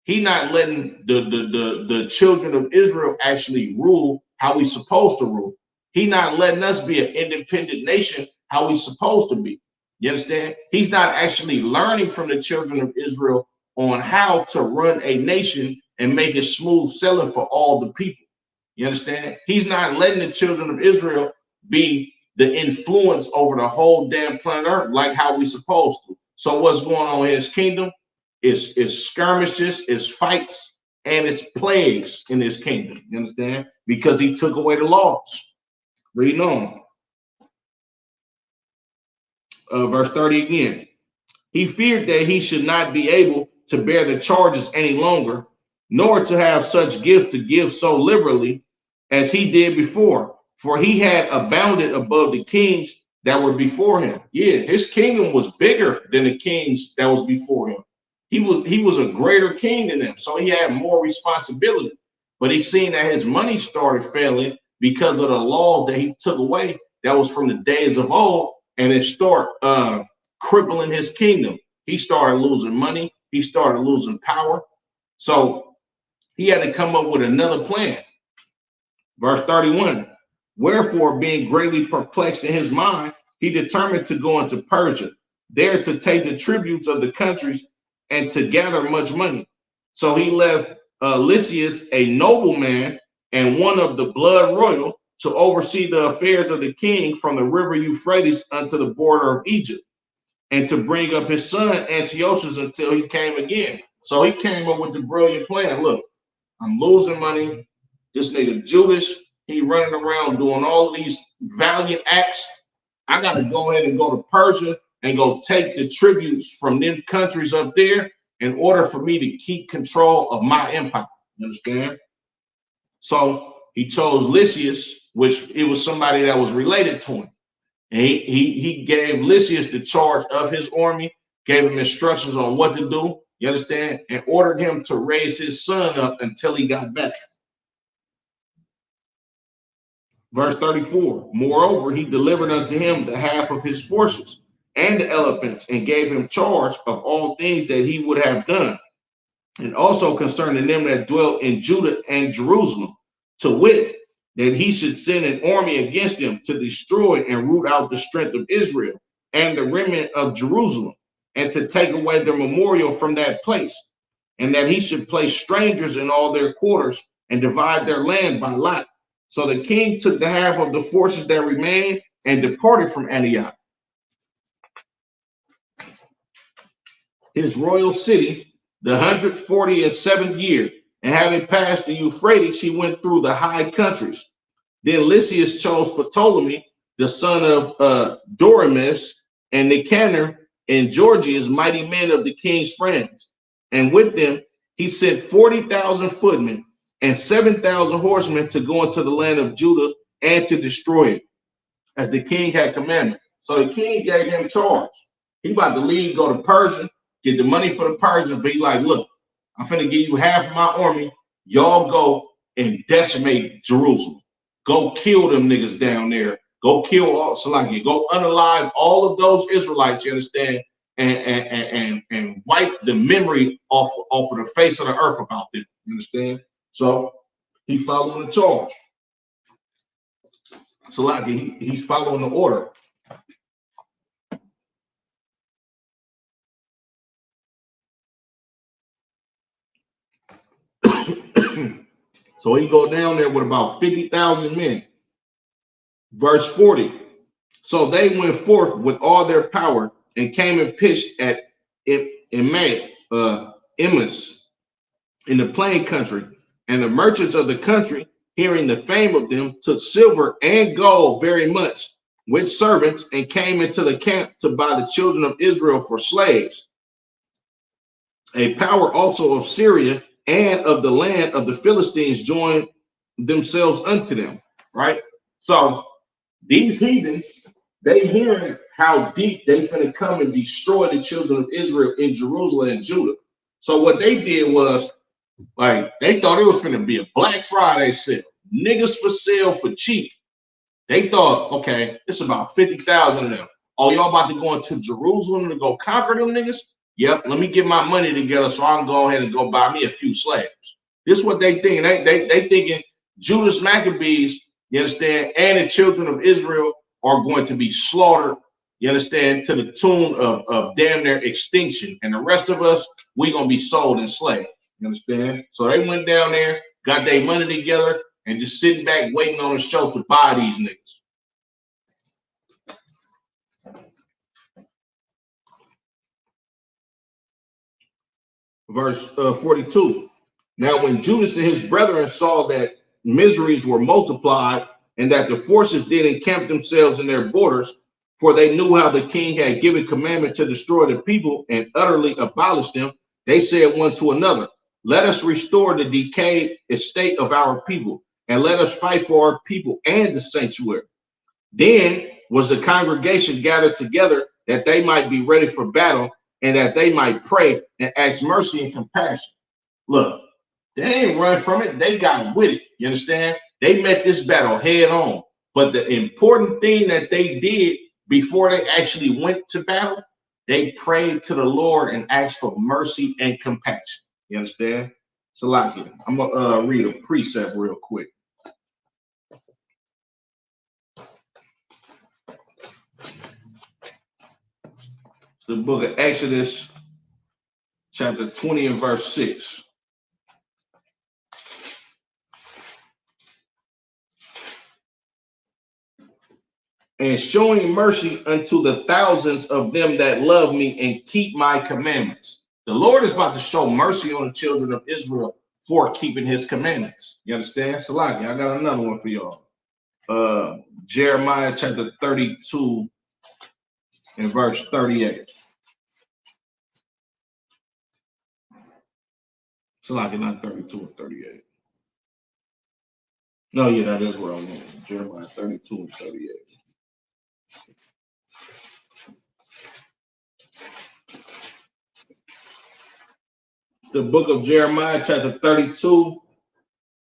he not letting the children of Israel actually rule how we supposed to rule. He not letting us be an independent nation how we supposed to be. You understand? He's not actually learning from the children of Israel on how to run a nation and make it smooth sailing for all the people. You understand? He's not letting the children of Israel be the influence over the whole damn planet Earth like how we supposed to. So what's going on in his kingdom is skirmishes, is fights, and it's plagues in his kingdom. You understand? Because he took away the laws. Reading on. Verse 30 again. He feared that he should not be able to bear the charges any longer, nor to have such gifts to give so liberally as he did before, for he had abounded above the kings that were before him. Yeah, his kingdom was bigger than the kings that was before him. He was a greater king than them, so he had more responsibility. but he seen that his money started failing because of the laws that he took away that was from the days of old, and it started crippling his kingdom. He started losing money. He started losing power. So he had to come up with another plan. Verse 31, wherefore, being greatly perplexed in his mind, he determined to go into Persia, there to take the tributes of the countries and to gather much money. So he left Lysias, a nobleman and one of the blood royal, to oversee the affairs of the king from the river Euphrates unto the border of Egypt, and to bring up his son Antiochus until he came again. So he came up with the brilliant plan. Look, I'm losing money. This nigga Judas, he running around doing all of these valiant acts. I got to go ahead and go to Persia and go take the tributes from them countries up there in order for me to keep control of my empire. You understand? So he chose Lysias, which it was somebody that was related to him. And he gave Lysias the charge of his army, gave him instructions on what to do, you understand, and ordered him to raise his son up until he got back. Verse 34, moreover, he delivered unto him the half of his forces and the elephants, and gave him charge of all things that he would have done, and also concerning them that dwelt in Judah and Jerusalem, to wit, that he should send an army against them to destroy and root out the strength of Israel and the remnant of Jerusalem, and to take away their memorial from that place, and that he should place strangers in all their quarters and divide their land by lot. So the king took the half of the forces that remained and departed from Antioch, his royal city, the 147th year. And having passed the Euphrates, he went through the high countries. Then Lysias chose Ptolemy, the son of Doremus, and Nicanor and Georgius, mighty men of the king's friends. And with them he sent 40,000 footmen and 7,000 horsemen to go into the land of Judah and to destroy it, as the king had commanded. So the king gave him charge. He about to leave, go to Persia, get the money for the Persians, but he like, look, I'm finna give you half of my army. Y'all go and decimate Jerusalem. Go kill them niggas down there. Go kill all Salakia. Go unalive all of those Israelites, you understand? And wipe the memory off of the face of the earth about them. You understand? So he following the charge. Salakia, he's following the order. So he go down there with about 50,000 men. Verse 40. So they went forth with all their power and came and pitched at Emmaus, in the plain country. And the merchants of the country, hearing the fame of them, took silver and gold very much with servants, and came into the camp to buy the children of Israel for slaves. A power also of Syria and of the land of the Philistines joined themselves unto them, right? So these heathens, they hearing how deep they finna come and destroy the children of Israel in Jerusalem and Judah. So what they did was, like, they thought it was finna be a Black Friday sale, niggas for sale for cheap. They thought, okay, it's about 50,000 of them. Oh, y'all about to go into Jerusalem to go conquer them niggas? Yep, let me get my money together so I can go ahead and go buy me a few slaves. This is what they thinking. They thinking Judas Maccabees, you understand, and the children of Israel are going to be slaughtered, you understand, to the tune of damn near extinction. And the rest of us, we going to be sold and slaved, you understand? So they went down there, got their money together, and just sitting back waiting on the show to buy these niggas. Verse 42. Now when Judas and his brethren saw that miseries were multiplied, and that the forces did encamp themselves in their borders, for they knew how the king had given commandment to destroy the people and utterly abolish them, they said one to another, let us restore the decayed estate of our people, and let us fight for our people and the sanctuary. Then was the congregation gathered together, that they might be ready for battle, and that they might pray and ask mercy and compassion. Look, They ain't run from it. They got with it. You understand? They met this battle head on. But the important thing that they did before they actually went to battle, they prayed to the Lord and asked for mercy and compassion. You understand? Salakia. I'm gonna read a precept real quick. The book of Exodus, chapter 20 and verse 6. And showing mercy unto the thousands of them that love me and keep my commandments. The Lord is about to show mercy on the children of Israel for keeping his commandments. You understand? Salaki, I got another one for y'all. Jeremiah chapter 32 and verse 38. Salaki, not 32 and 38. No, yeah, that is where I want. Jeremiah 32 and 38. The book of Jeremiah, chapter 32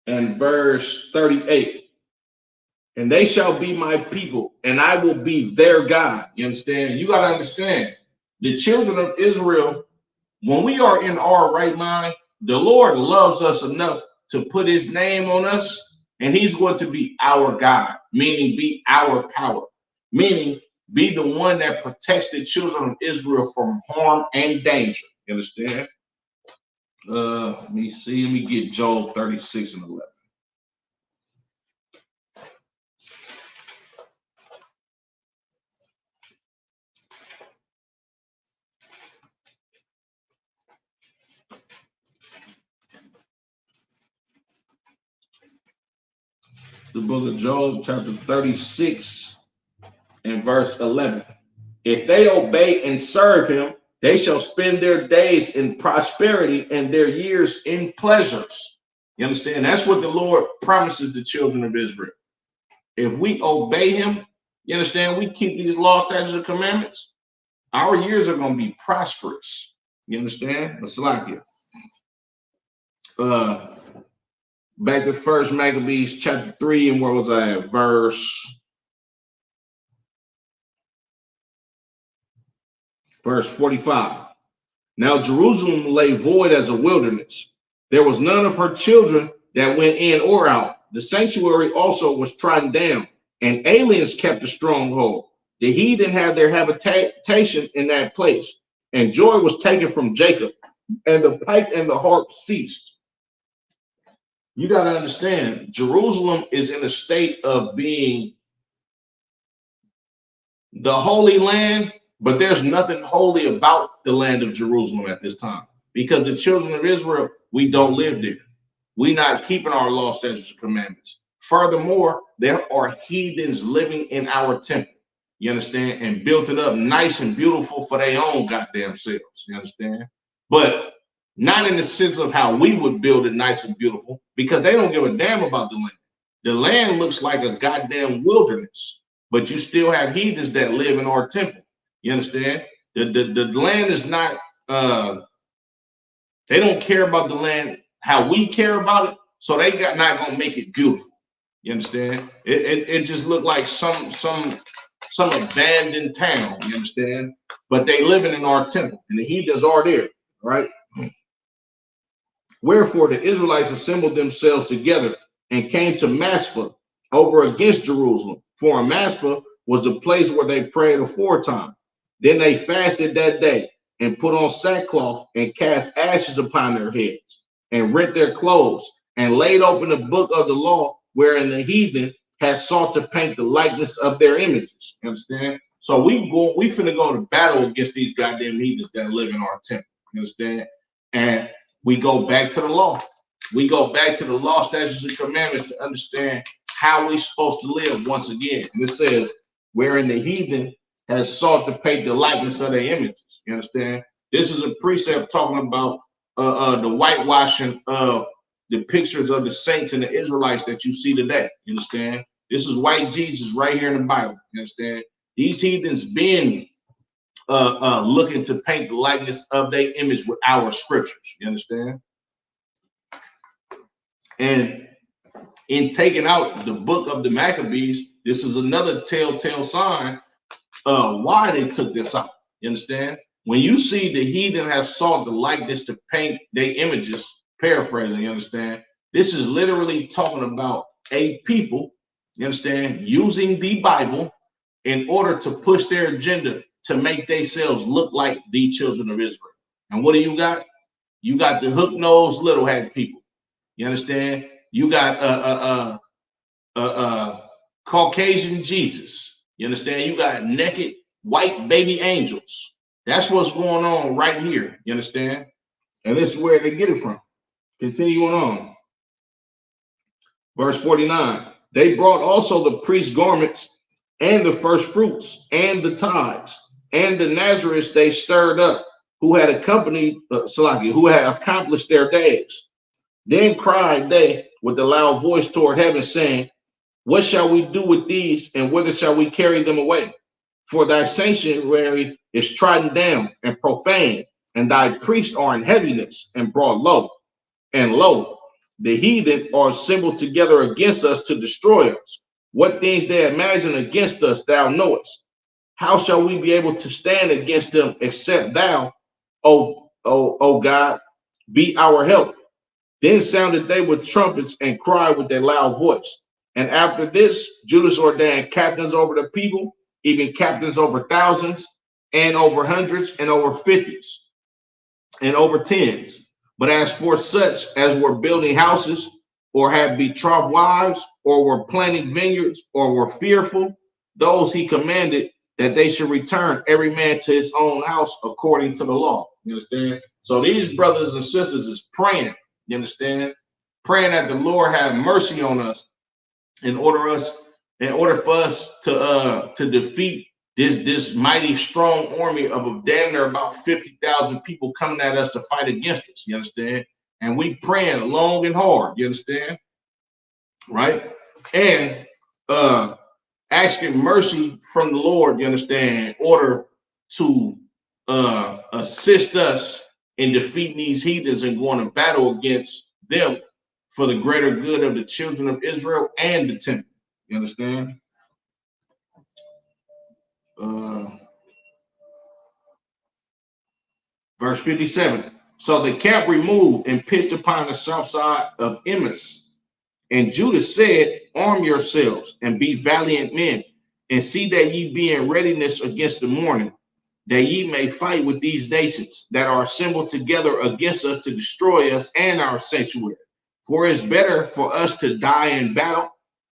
and verse 38. And they shall be my people, and I will be their God. You understand? You got to understand, the children of Israel, when we are in our right mind, the Lord loves us enough to put his name on us, and he's going to be our God, meaning be our power, meaning be the one that protects the children of Israel from harm and danger. You understand? Let me see. Let me get Job 36 and 11. The book of Job, chapter 36 and verse 11. If they obey and serve him, they shall spend their days in prosperity and their years in pleasures. You understand? That's what the Lord promises the children of Israel. If we obey him, you understand, we keep these laws, statutes, and commandments, our years are going to be prosperous. You understand? Masalakia. Back to First Maccabees chapter 3, and where was I at? Verse 45. Now Jerusalem lay void as a wilderness. There was none of her children that went in or out. The sanctuary also was trodden down, and aliens kept a stronghold. The heathen had their habitation in that place, and joy was taken from Jacob, and the pipe and the harp ceased. You got to understand, Jerusalem is in a state of being the Holy Land, but there's nothing holy about the land of Jerusalem at this time, because the children of Israel, we don't live there. We're not keeping our law, statutes, and commandments. Furthermore, there are heathens living in our temple, you understand, and built it up nice and beautiful for their own goddamn selves, you understand? But not in the sense of how we would build it nice and beautiful, because they don't give a damn about the land. The land looks like a goddamn wilderness, but you still have heathens that live in our temple. You understand? The land is not, they don't care about the land how we care about it, so they got not gonna make it beautiful. You understand? It just looked like some abandoned town, you understand? But they living in our temple, and the heathens are there, right? Wherefore the Israelites assembled themselves together and came to Maspah over against Jerusalem. For Maspah was the place where they prayed aforetime. Then they fasted that day and put on sackcloth and cast ashes upon their heads and rent their clothes and laid open the book of the law wherein the heathen had sought to paint the likeness of their images. You understand? So we finna go to battle against these goddamn heathens that live in our temple. You understand? And we go back to the law. We go back to the law, statutes, and commandments to understand how we're supposed to live once again. And it says, wherein the heathen has sought to paint the likeness of their images. You understand? This is a precept talking about the whitewashing of the pictures of the saints and the Israelites that you see today. You understand? This is white Jesus right here in the Bible. You understand? These heathens been looking to paint the likeness of their image with our scriptures. You understand? And in taking out the book of the Maccabees, this is another telltale sign why they took this out. You understand? When you see the heathen have sought the likeness to paint their images, paraphrasing, you understand? This is literally talking about a people, you understand, using the Bible in order to push their agenda to make themselves look like the children of Israel. And what do you got? You got the hook-nosed little hat people. You understand? You got Caucasian Jesus. You understand? You got naked white baby angels. That's what's going on right here. You understand? And this is where they get it from. Continuing on. Verse 49. They brought also the priest's garments and the first fruits and the tithes and the Nazarites they stirred up, who had accompanied who had accomplished their days. Then cried they with a loud voice toward heaven, saying, what shall we do with these, and whither shall we carry them away? For thy sanctuary is trodden down and profane, and thy priests are in heaviness and brought low. And lo, the heathen are assembled together against us to destroy us. What things they imagine against us thou knowest. How shall we be able to stand against them, except thou, O God, be our help? Then sounded they with trumpets and cried with a loud voice. And after this, Judas ordained captains over the people, even captains over thousands, and over hundreds, and over fifties, and over tens. But as for such as were building houses, or had betrothed wives, or were planting vineyards, or were fearful, those he commanded that they should return every man to his own house according to the law. You understand? So these brothers and sisters is praying. You understand? Praying that the Lord have mercy on us in order for us to defeat this mighty strong army of a damn near about 50,000 people coming at us to fight against us. You understand? And we praying long and hard. You understand? Right? And asking mercy from the Lord. You understand? In order to assist us in defeating these heathens and going to battle against them for the greater good of the children of Israel and the temple. You understand? Verse 57. So the camp removed and pitched upon the south side of Emmaus. And Judas said, arm yourselves and be valiant men, and see that ye be in readiness against the morning, that ye may fight with these nations that are assembled together against us to destroy us and our sanctuary. For it's better for us to die in battle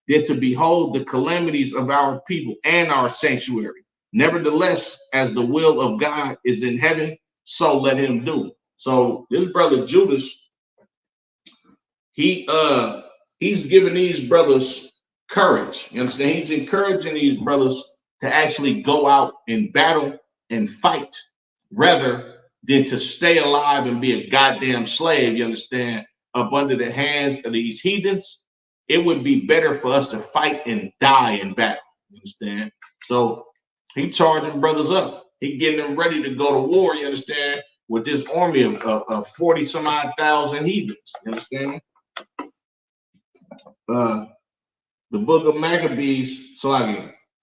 than to behold the calamities of our people and our sanctuary. Nevertheless, as the will of God is in heaven, so let him do. So this brother Judas, he's giving these brothers courage. You understand? He's encouraging these brothers to actually go out and battle and fight rather than to stay alive and be a goddamn slave, you understand, up under the hands of these heathens. It would be better for us to fight and die in battle, you understand? So he charging brothers up. He getting them ready to go to war, you understand, with this army of 40 some odd thousand heathens, you understand? The book of Maccabees,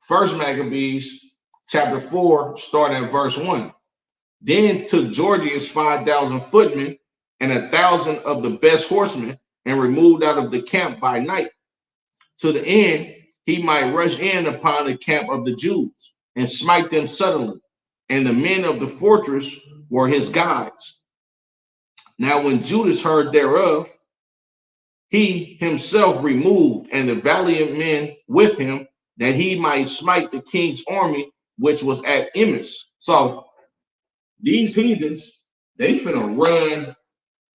First Maccabees, chapter 4, starting at verse 1. Then took Georgius 5,000 footmen and 1,000 of the best horsemen, and removed out of the camp by night, to the end he might rush in upon the camp of the Jews and smite them suddenly. And the men of the fortress were his guides. Now when Judas heard thereof, he himself removed, and the valiant men with him, that he might smite the king's army which was at Emmaus. So these heathens, they finna run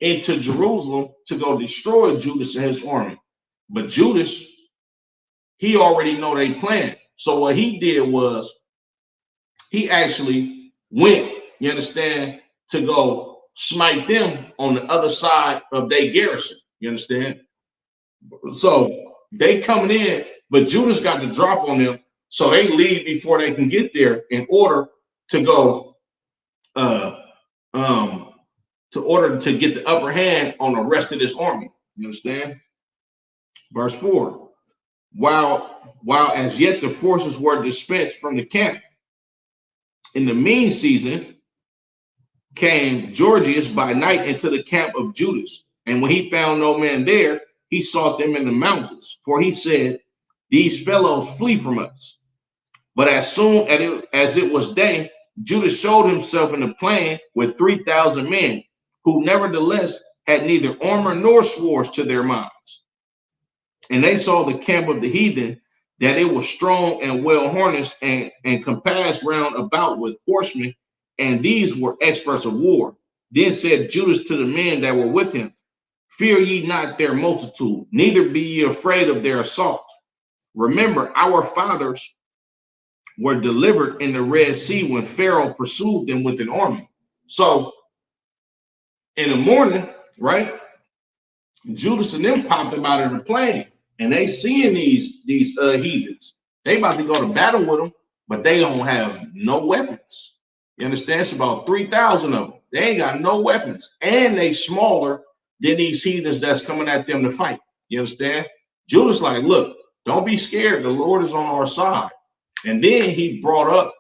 into Jerusalem to go destroy Judas and his army. But Judas, he already know they plan. So what he did was he actually went, you understand, to go smite them on the other side of their garrison. You understand? So they coming in, but Judas got the drop on them. So they leave before they can get there in order to go to get the upper hand on the rest of this army. You understand? Verse 4. While as yet the forces were dispatched from the camp, in the mean season came Georgius by night into the camp of Judas. And when he found no man there, he sought them in the mountains. For he said, these fellows flee from us. But as soon as it was day, Judas showed himself in the plain with 3,000 men, who nevertheless had neither armor nor swords to their minds. And they saw the camp of the heathen, that it was strong and well harnessed and compassed round about with horsemen, and these were experts of war. Then said Judas to the men that were with him, fear ye not their multitude, neither be ye afraid of their assault. Remember, our fathers were delivered in the Red Sea when Pharaoh pursued them with an army. So in the morning, right, Judas and them popped them out of the plane, and they seeing these heathens. They about to go to battle with them, but they don't have no weapons. You understand? It's about 3,000 of them. They ain't got no weapons, and they smaller than these heathens that's coming at them to fight. You understand? Judas like, look, don't be scared. The Lord is on our side. And then he brought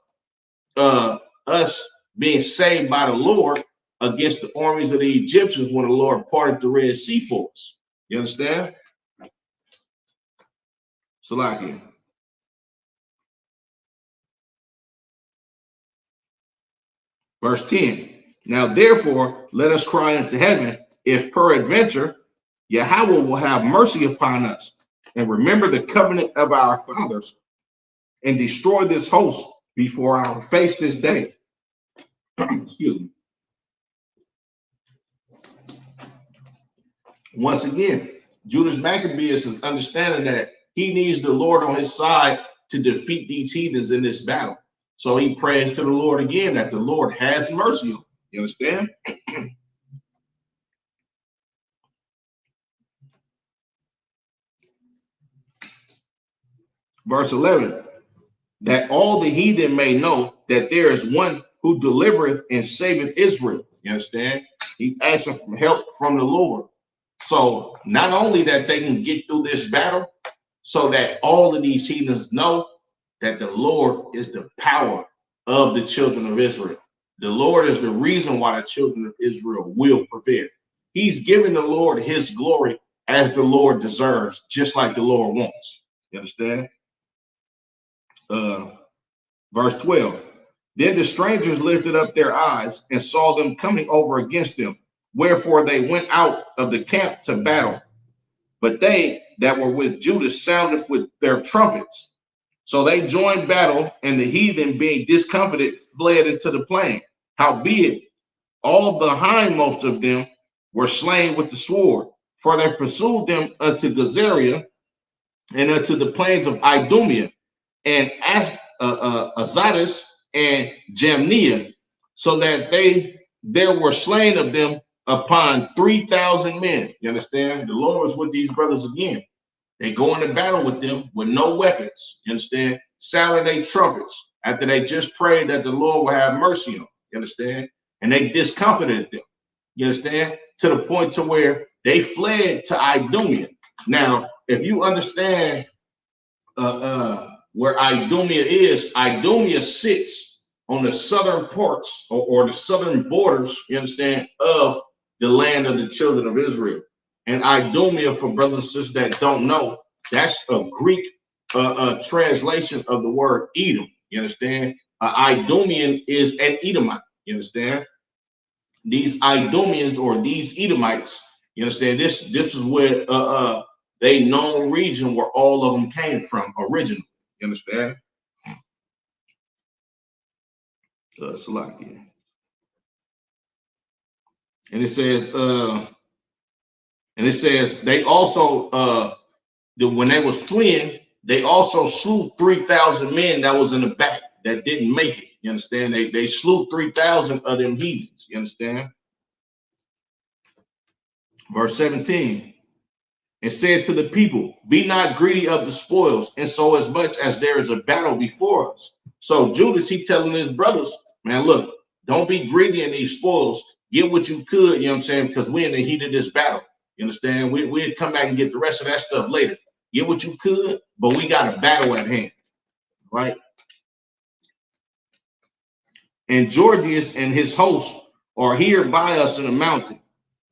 up us being saved by the Lord against the armies of the Egyptians when the Lord parted the Red Sea for us. You understand? So like here. Verse 10. Now therefore, let us cry unto heaven, if peradventure Yahweh will have mercy upon us, and remember the covenant of our fathers, and destroy this host before our face this day. Excuse me. Once again, Judas Maccabees is understanding that he needs the Lord on his side to defeat these heathens in this battle. So he prays to the Lord again that the Lord has mercy on him. You understand? Verse 11, that all the heathen may know that there is one who delivereth and saveth Israel. You understand? He's asking for help from the Lord. So not only that they can get through this battle, so that all of these heathens know that the Lord is the power of the children of Israel. The Lord is the reason why the children of Israel will prevail. He's giving the Lord his glory as the Lord deserves, just like the Lord wants. You understand? Verse 12. Then the strangers lifted up their eyes and saw them coming over against them. Wherefore they went out of the camp to battle. But they that were with Judas sounded with their trumpets. So they joined battle, and the heathen, being discomfited, fled into the plain. Howbeit, all the hindmost of them were slain with the sword, for they pursued them unto Gazaria and unto the plains of Idumea and Azotus and Jamnia, so that there were slain of them upon 3,000 men. You understand? The Lord was with these brothers again. They go into battle with them with no weapons. You understand? Sounding their trumpets after they just prayed that the Lord will have mercy on them. You understand? And they discomfited them. You understand? To the point to where they fled to Idumea. Now, if you understand where Idumea is, Idumea sits on the southern parts or the southern borders, you understand, of the land of the children of Israel. And Idumea, for brothers and sisters that don't know, that's a Greek translation of the word Edom. You understand? Idumean is an Edomite. You understand? These Idumeans or these Edomites, you understand? This is where they known region where all of them came from originally. You understand? Salakia. And it says they also when they was fleeing, they also slew 3,000 men that was in the back that didn't make it. You understand? They slew 3,000 of them heathens. You understand? Verse 17. And said to the people, be not greedy of the spoils, and so as much as there is a battle before us. So Judas, he telling his brothers, man, look, don't be greedy in these spoils. Get what you could, you know what I'm saying? Because we're in the heat of this battle. You understand? We'd come back and get the rest of that stuff later. Get what you could, but we got a battle at hand, right? And Georgius and his host are here by us in the mountain.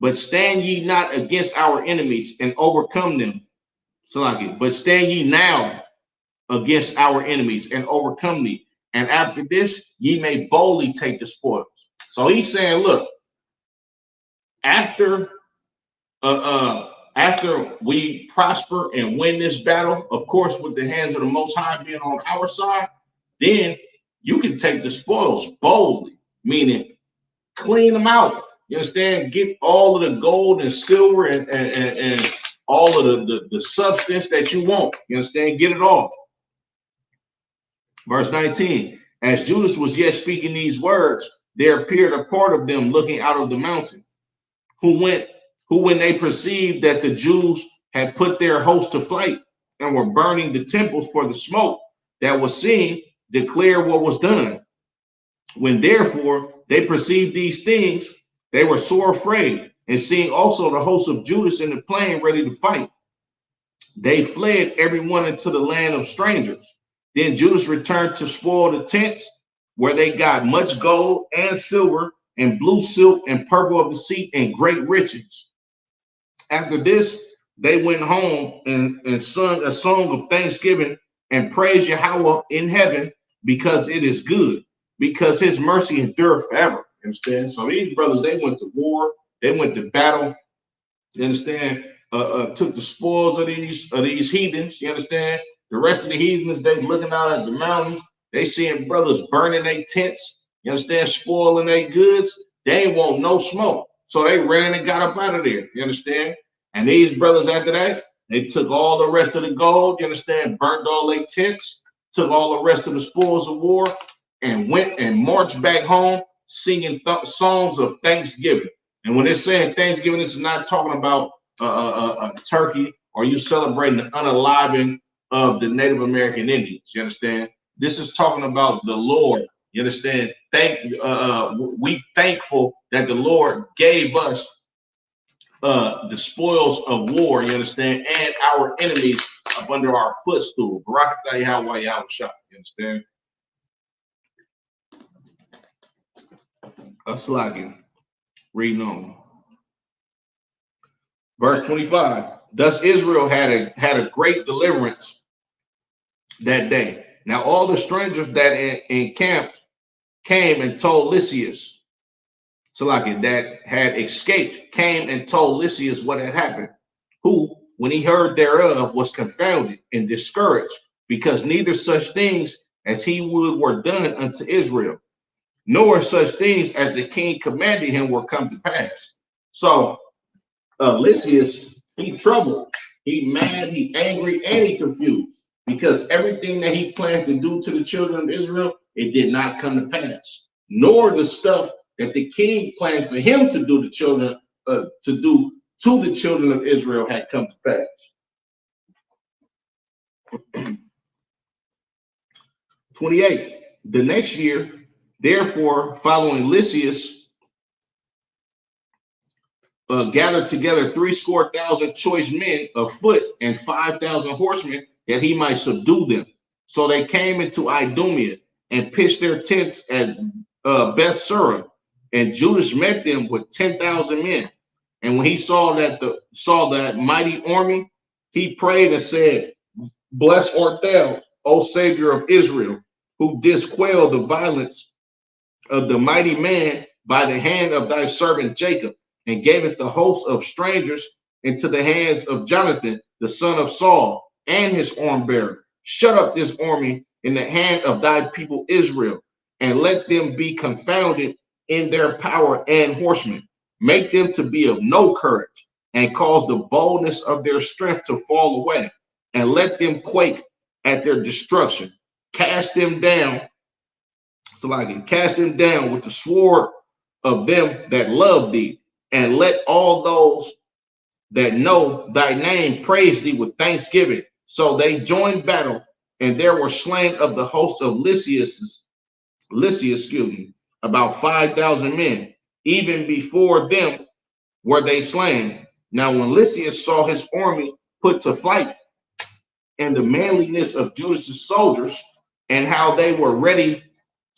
But stand ye not against our enemies and overcome them. But stand ye now against our enemies and overcome thee. And after this, ye may boldly take the spoils. So he's saying, look, after we prosper and win this battle, of course, with the hands of the Most High being on our side, then you can take the spoils boldly, meaning clean them out. You understand? Get all of the gold and silver and all of the substance that you want. You understand? Get it all. Verse 19, as Judas was yet speaking these words, there appeared a part of them looking out of the mountain, who when they perceived that the Jews had put their host to flight and were burning the temples for the smoke that was seen, declared what was done. When therefore they perceived these things, they were sore afraid, and seeing also the host of Judas in the plain ready to fight, they fled every one into the land of strangers. Then Judas returned to spoil the tents, where they got much gold and silver and blue silk and purple of the sea and great riches. After this, they went home and sung a song of thanksgiving and praised Yahweh in heaven, because it is good, because his mercy endureth forever. You understand? So these brothers, they went to war, they went to battle. You understand? Took the spoils of these heathens. You understand? The rest of the heathens, they looking out at the mountains. They seeing brothers burning their tents. You understand? Spoiling their goods. They ain't want no smoke. So they ran and got up out of there. You understand? And these brothers, after that, they took all the rest of the gold. You understand? Burnt all their tents. Took all the rest of the spoils of war and went and marched back home singing songs of thanksgiving. And when they're saying Thanksgiving, this is not talking about a turkey or you celebrating the unaliving of the Native American Indians. You understand? This is talking about the Lord. You understand? We thankful that the Lord gave us the spoils of war. You understand? And our enemies up under our footstool. Barakatah Yahweh Yahweh Shah. You understand? Aslagi. Reading on. Verse 25. Thus Israel had a great deliverance that day. Now all the strangers that encamped came and told Lysias, that had escaped, came and told Lysias what had happened, who, when he heard thereof, was confounded and discouraged, because neither such things as he would were done unto Israel, nor such things as the king commanded him were come to pass. So Lysias, he troubled, he mad, he angry, and he confused, because everything that he planned to do to the children of Israel, it did not come to pass, nor the stuff that the king planned for him to do to the children of Israel had come to pass. 28. The next year, therefore, following Lysias, gathered together 70,000 choice men of foot and 5,000 horsemen, that he might subdue them. So they came into Idumea and pitched their tents at Bethsura, and Judas met them with 10,000 men. And when he saw that mighty army, he prayed and said, Blessed art thou, O Savior of Israel, who didst quell the violence of the mighty man by the hand of thy servant Jacob, and gavest the host of strangers into the hands of Jonathan, the son of Saul, and his arm bearer. Shut up this army in the hand of thy people Israel, and let them be confounded in their power and horsemen. Make them to be of no courage, and cause the boldness of their strength to fall away, and let them quake at their destruction. Cast them down, cast them down with the sword of them that love thee, and let all those that know thy name praise thee with thanksgiving. So they joined battle, and there were slain of the host of Lysias, about 5,000 men. Even before them were they slain. Now, when Lysias saw his army put to flight and the manliness of Judas's soldiers and how they were ready,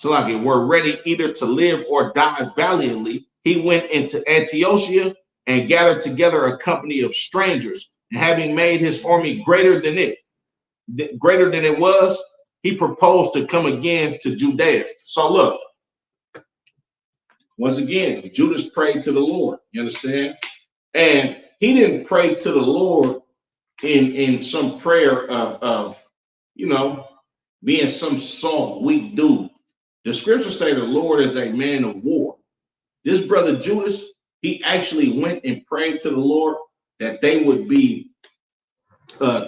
were ready either to live or die valiantly, he went into Antiochia and gathered together a company of strangers. And having made his army greater than it was, he proposed to come again to Judea. So look, once again, Judas prayed to the Lord. You understand? And he didn't pray to the Lord in some prayer of being some soft, weak dude. The scriptures say the Lord is a man of war. This brother Judas, he actually went and prayed to the Lord that they would be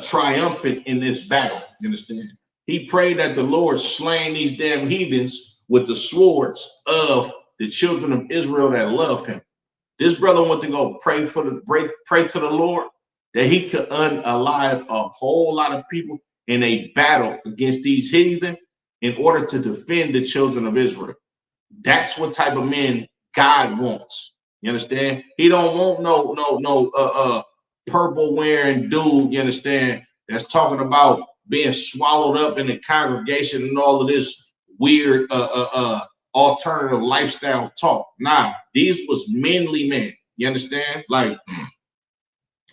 triumphant in this battle. You understand? He prayed that the Lord slain these damn heathens with the swords of the children of Israel that love him. This brother went to go pray to the Lord that he could unalive a whole lot of people in a battle against these heathen in order to defend the children of Israel. That's what type of men God wants. You understand? He don't want no purple wearing dude, you understand, that's talking about being swallowed up in the congregation and all of this weird alternative lifestyle talk. Nah, these was manly men. You understand? Like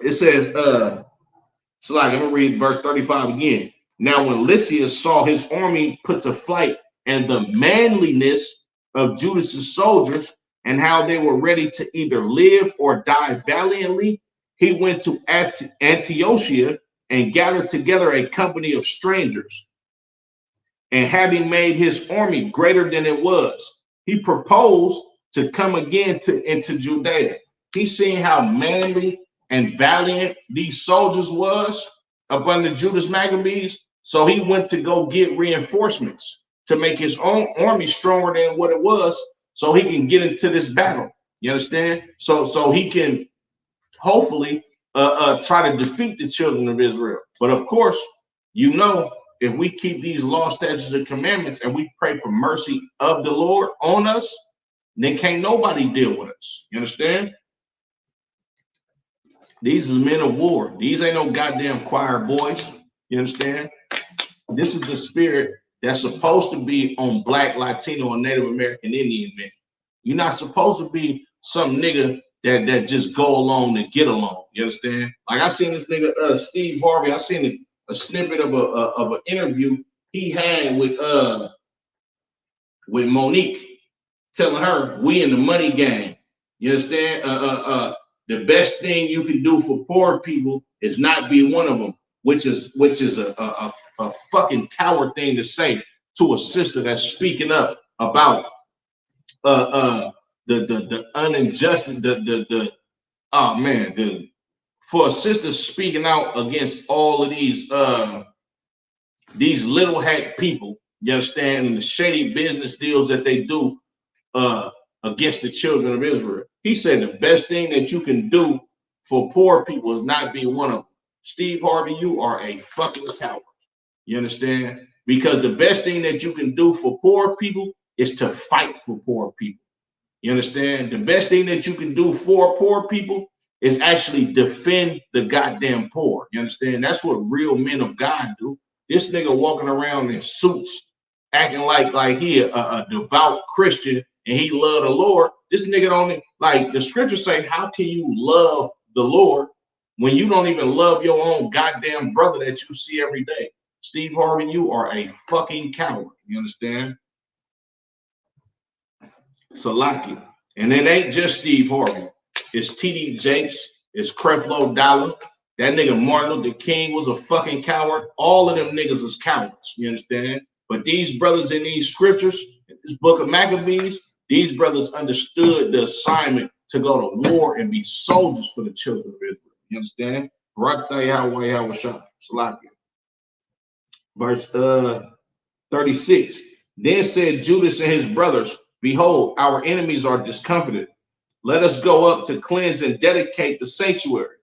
it says, so like I'm gonna read verse 35 again. Now, when Lysias saw his army put to flight and the manliness of Judas's soldiers and how they were ready to either live or die valiantly, he went to Antiochia and gathered together a company of strangers. And having made his army greater than it was, he proposed to come again into Judea. He seen how manly and valiant these soldiers was up under Judas Maccabees. So he went to go get reinforcements to make his own army stronger than what it was, so he can get into this battle. You understand? So he can hopefully try to defeat the children of Israel. But of course, if we keep these law, statutes, and commandments and we pray for mercy of the Lord on us, then can't nobody deal with us. You understand? These is men of war. These ain't no goddamn choir boys. You understand? This is the spirit that's supposed to be on Black, Latino, and Native American Indian men. You're not supposed to be some nigga that just go along and get along. You understand? Like I seen this nigga Steve Harvey. I seen a snippet of an interview he had with Monique, telling her we in the money game. You understand? The best thing you can do for poor people is not be one of them, which is a fucking coward thing to say to a sister that's speaking up about the unjust, for a sister speaking out against all of these little hack people, you understand, and the shady business deals that they do against the children of Israel. He said the best thing that you can do for poor people is not be one of them. Steve Harvey, you are a fucking coward. You understand? Because the best thing that you can do for poor people is to fight for poor people. You understand? The best thing that you can do for poor people is actually defend the goddamn poor. You understand? That's what real men of God do. This nigga walking around in suits, acting like he a devout Christian and he love the Lord. This nigga don't, like the scriptures say, how can you love the Lord when you don't even love your own goddamn brother that you see every day? Steve Harvey, you are a fucking coward. You understand? Salaki. And it ain't just Steve Harvey. It's T.D. Jakes. It's Creflo Dollar. That nigga Martin Luther King was a fucking coward. All of them niggas is cowards. You understand? But these brothers in these scriptures, in this book of Maccabees, these brothers understood the assignment to go to war and be soldiers for the children of Israel. You understand? Verse 36. Then said Judas and his brothers, behold, our enemies are discomfited. Let us go up to cleanse and dedicate the sanctuary.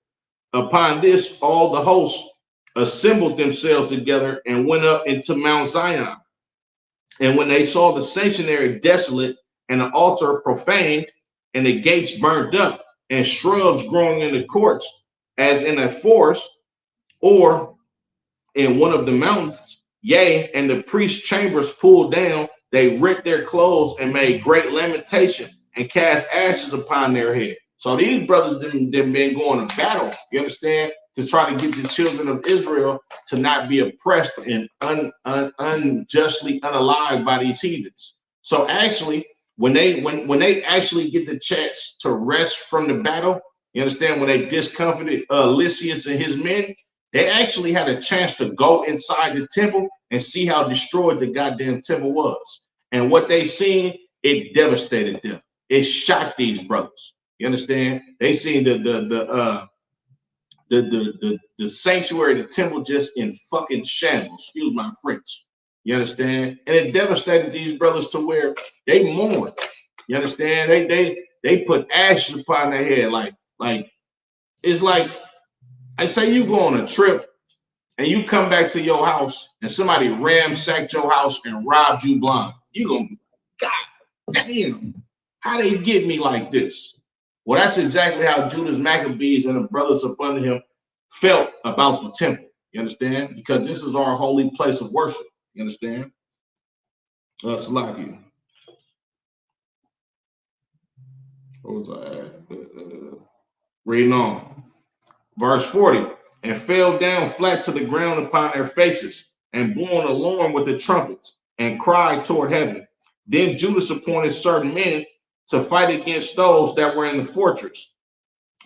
Upon this, all the hosts assembled themselves together and went up into Mount Zion. And when they saw the sanctuary desolate and the altar profaned and the gates burned up and shrubs growing in the courts, as in a forest or in one of the mountains. Yea, and the priest's chambers pulled down, they ripped their clothes and made great lamentation and cast ashes upon their head. So these brothers didn't been going to battle, you understand, to try to get the children of Israel to not be oppressed and unjustly unalived by these heathens. So actually, when they actually get the chance to rest from the battle, you understand, when they discomfited Lysias and his men, they actually had a chance to go inside the temple and see how destroyed the goddamn temple was. And what they seen, it devastated them. It shocked these brothers. You understand? They seen the sanctuary, the temple, just in fucking shambles. Excuse my French. You understand? And it devastated these brothers to where they mourned. You understand? They put ashes upon their head. Like it's like, I say you go on a trip and you come back to your house and somebody ransacked your house and robbed you blind. You gonna be, God damn, how they get me like this? Well, that's exactly how Judas Maccabees and the brothers up under him felt about the temple. You understand? Because this is our holy place of worship. You understand? Salaki. What was I at? Reading on. Verse 40. And fell down flat to the ground upon their faces, and blew an alarm with the trumpets, and cried toward heaven. Then Judas appointed certain men to fight against those that were in the fortress,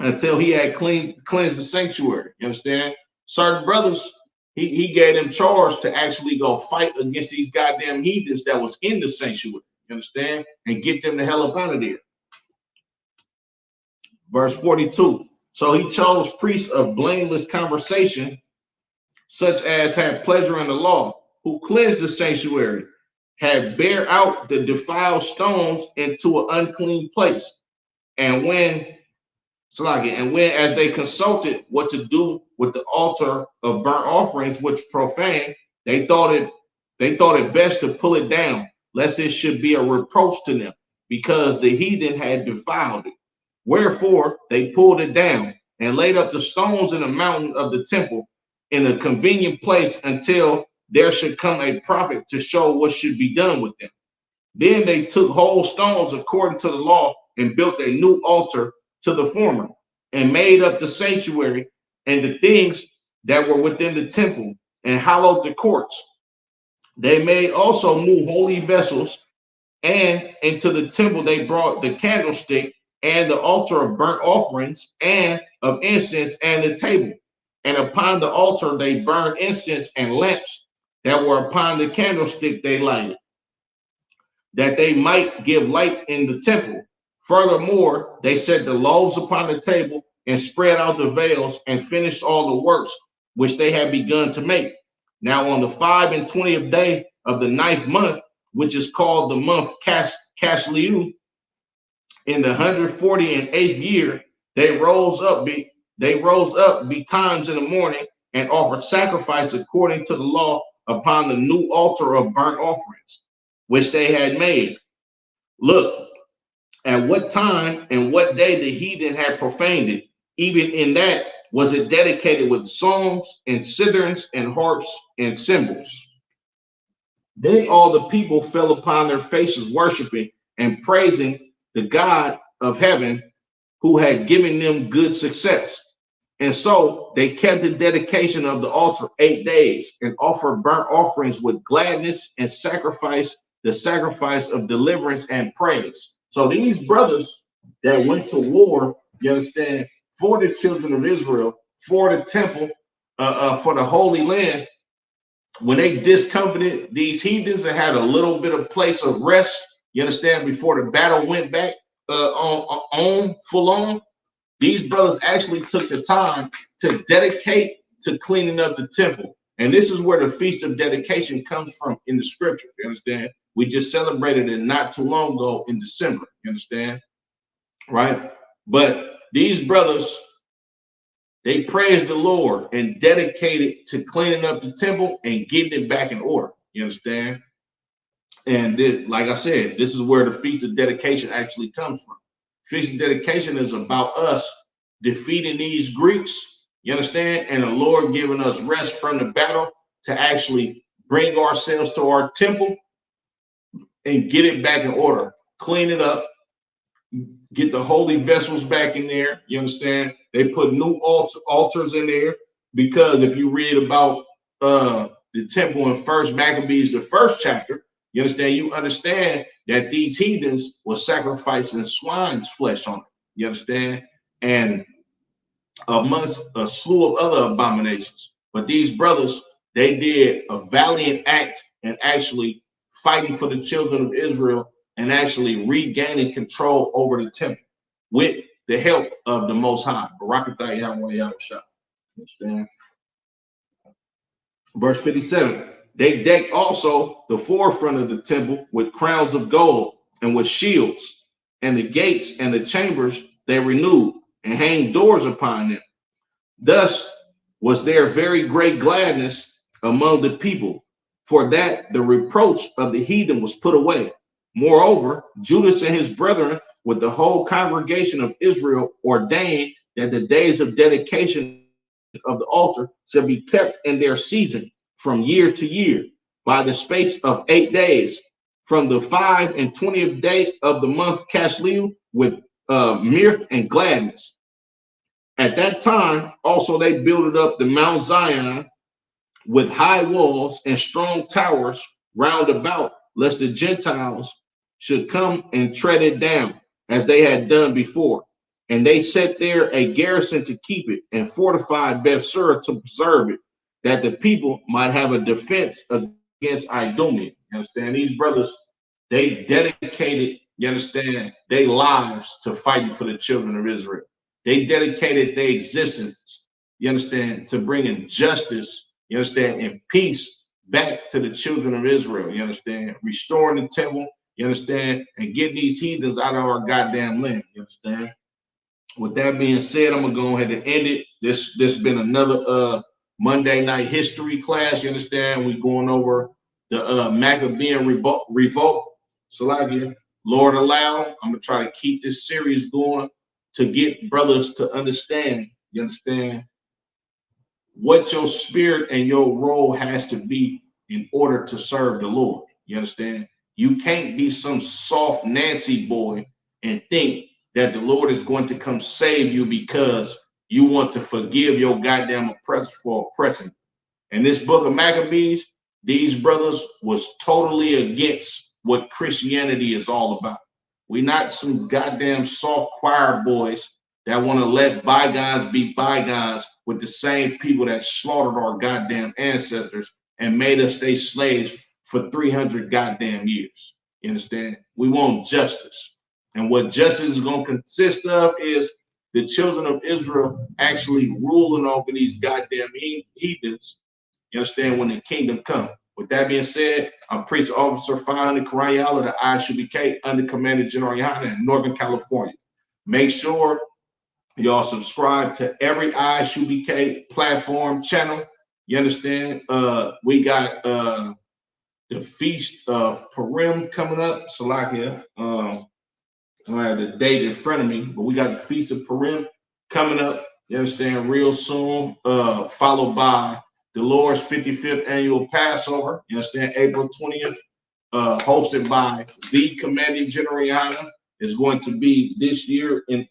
until he had cleansed the sanctuary. You understand? Certain brothers, he gave them charge to actually go fight against these goddamn heathens that was in the sanctuary. You understand? And get them the hell up out of there. Verse 42. So he chose priests of blameless conversation, such as had pleasure in the law, who cleansed the sanctuary, had bear out the defiled stones into an unclean place. And when as they consulted what to do with the altar of burnt offerings, which profane, they thought it best to pull it down, lest it should be a reproach to them, because the heathen had defiled it. Wherefore they pulled it down and laid up the stones in the mountain of the temple in a convenient place, until there should come a prophet to show what should be done with them. Then they took whole stones according to the law and built a new altar to the former, and made up the sanctuary and the things that were within the temple, and hallowed the courts. They made also new holy vessels, and into the temple they brought the candlestick and the altar of burnt offerings and of incense and the table. And upon the altar they burned incense and lamps that were upon the candlestick they lighted, that they might give light in the temple. Furthermore, they set the loaves upon the table and spread out the veils and finished all the works which they had begun to make. Now on the 25th day of the 9th month, which is called the month Casliu, in the 148th year, they rose up betimes in the morning and offered sacrifice according to the law upon the new altar of burnt offerings, which they had made. Look, at what time and what day the heathen had profaned it, even in that was it dedicated with songs and citherns and harps and cymbals. Then all the people fell upon their faces, worshiping and praising the God of heaven, who had given them good success. And so they kept the dedication of the altar 8 days, and offered burnt offerings with gladness, and sacrifice the sacrifice of deliverance and praise. So these brothers that went to war, you understand, for the children of Israel, for the temple, for the Holy Land, when they discomfited these heathens and had a little bit of place of rest, you understand, before the battle went back on full on, these brothers actually took the time to dedicate to cleaning up the temple. And this is where the Feast of Dedication comes from in the scripture. You understand? We just celebrated it not too long ago in December. You understand? Right? But these brothers, they praised the Lord and dedicated to cleaning up the temple and getting it back in order. You understand? And then, like I said, this is where the Feast of Dedication actually comes from. Feast of Dedication is about us defeating these Greeks, you understand? And the Lord giving us rest from the battle to actually bring ourselves to our temple and get it back in order, clean it up, get the holy vessels back in there. You understand? They put new altars in there, because if you read about the temple in First Maccabees, the first chapter, you understand that these heathens were sacrificing swine's flesh on it. You understand? And amongst a slew of other abominations. But these brothers, they did a valiant act and actually fighting for the children of Israel and actually regaining control over the temple with the help of the Most High. Barakatah Yahweh Yahushua. Understand? Verse 57. They decked also the forefront of the temple with crowns of gold and with shields, and the gates and the chambers they renewed and hanged doors upon them. Thus was there very great gladness among the people, for that the reproach of the heathen was put away. Moreover, Judas and his brethren with the whole congregation of Israel ordained that the days of dedication of the altar shall be kept in their season from year to year by the space of 8 days, from the 25th and 20th day of the month Casliu, with mirth and gladness. At that time also they builded up the Mount Zion with high walls and strong towers round about, lest the Gentiles should come and tread it down, as they had done before. And they set there a garrison to keep it, and fortified Bethsur to preserve it, that the people might have a defense against Idumea. You understand? These brothers, they dedicated, you understand, their lives to fighting for the children of Israel. They dedicated their existence, you understand, to bringing justice, you understand, and peace back to the children of Israel, you understand, restoring the temple, you understand, and getting these heathens out of our goddamn land, you understand. With that being said, I'm gonna go ahead and end it. This has been another Monday night history class, you understand. We're going over the Maccabean revolt. Salagia, Lord allow, I'm gonna try to keep this series going to get brothers to understand, you understand, what your spirit and your role has to be in order to serve the Lord. You understand? You can't be some soft Nancy boy and think that the Lord is going to come save you because you want to forgive your goddamn oppressor for oppressing. In this book of Maccabees, these brothers was totally against what Christianity is all about. We're not some goddamn soft choir boys that want to let bygones be bygones with the same people that slaughtered our goddamn ancestors and made us their slaves for 300 goddamn years. You understand? We want justice. And what justice is going to consist of is the children of Israel actually ruling over these goddamn heathens, you understand, when the kingdom comes. With that being said, I'm Priest Officer 500 Karayala, the ISUBK, under Commander General Yohana in Northern California. Make sure y'all subscribe to every ISUBK platform channel. You understand? We got the Feast of Purim coming up. Salakia. I don't have the date in front of me, but we got the Feast of Purim coming up. You understand? Real soon. Followed by the Lord's 55th annual Passover. You understand? April 20th. Hosted by the Commanding General Yohana. Is going to be this year in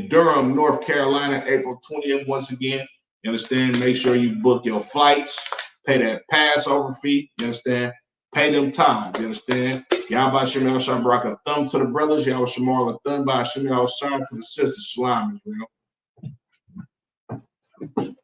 Durham, North Carolina, April 20th. Once again, you understand? Make sure you book your flights, pay that Passover fee. You understand? Pay them time. You understand? Yahweh Shem Yahweh Barak a thumb to the brothers. Yahweh Shamar a thumb by Shem Yahweh to the sisters. Shalom, Israel.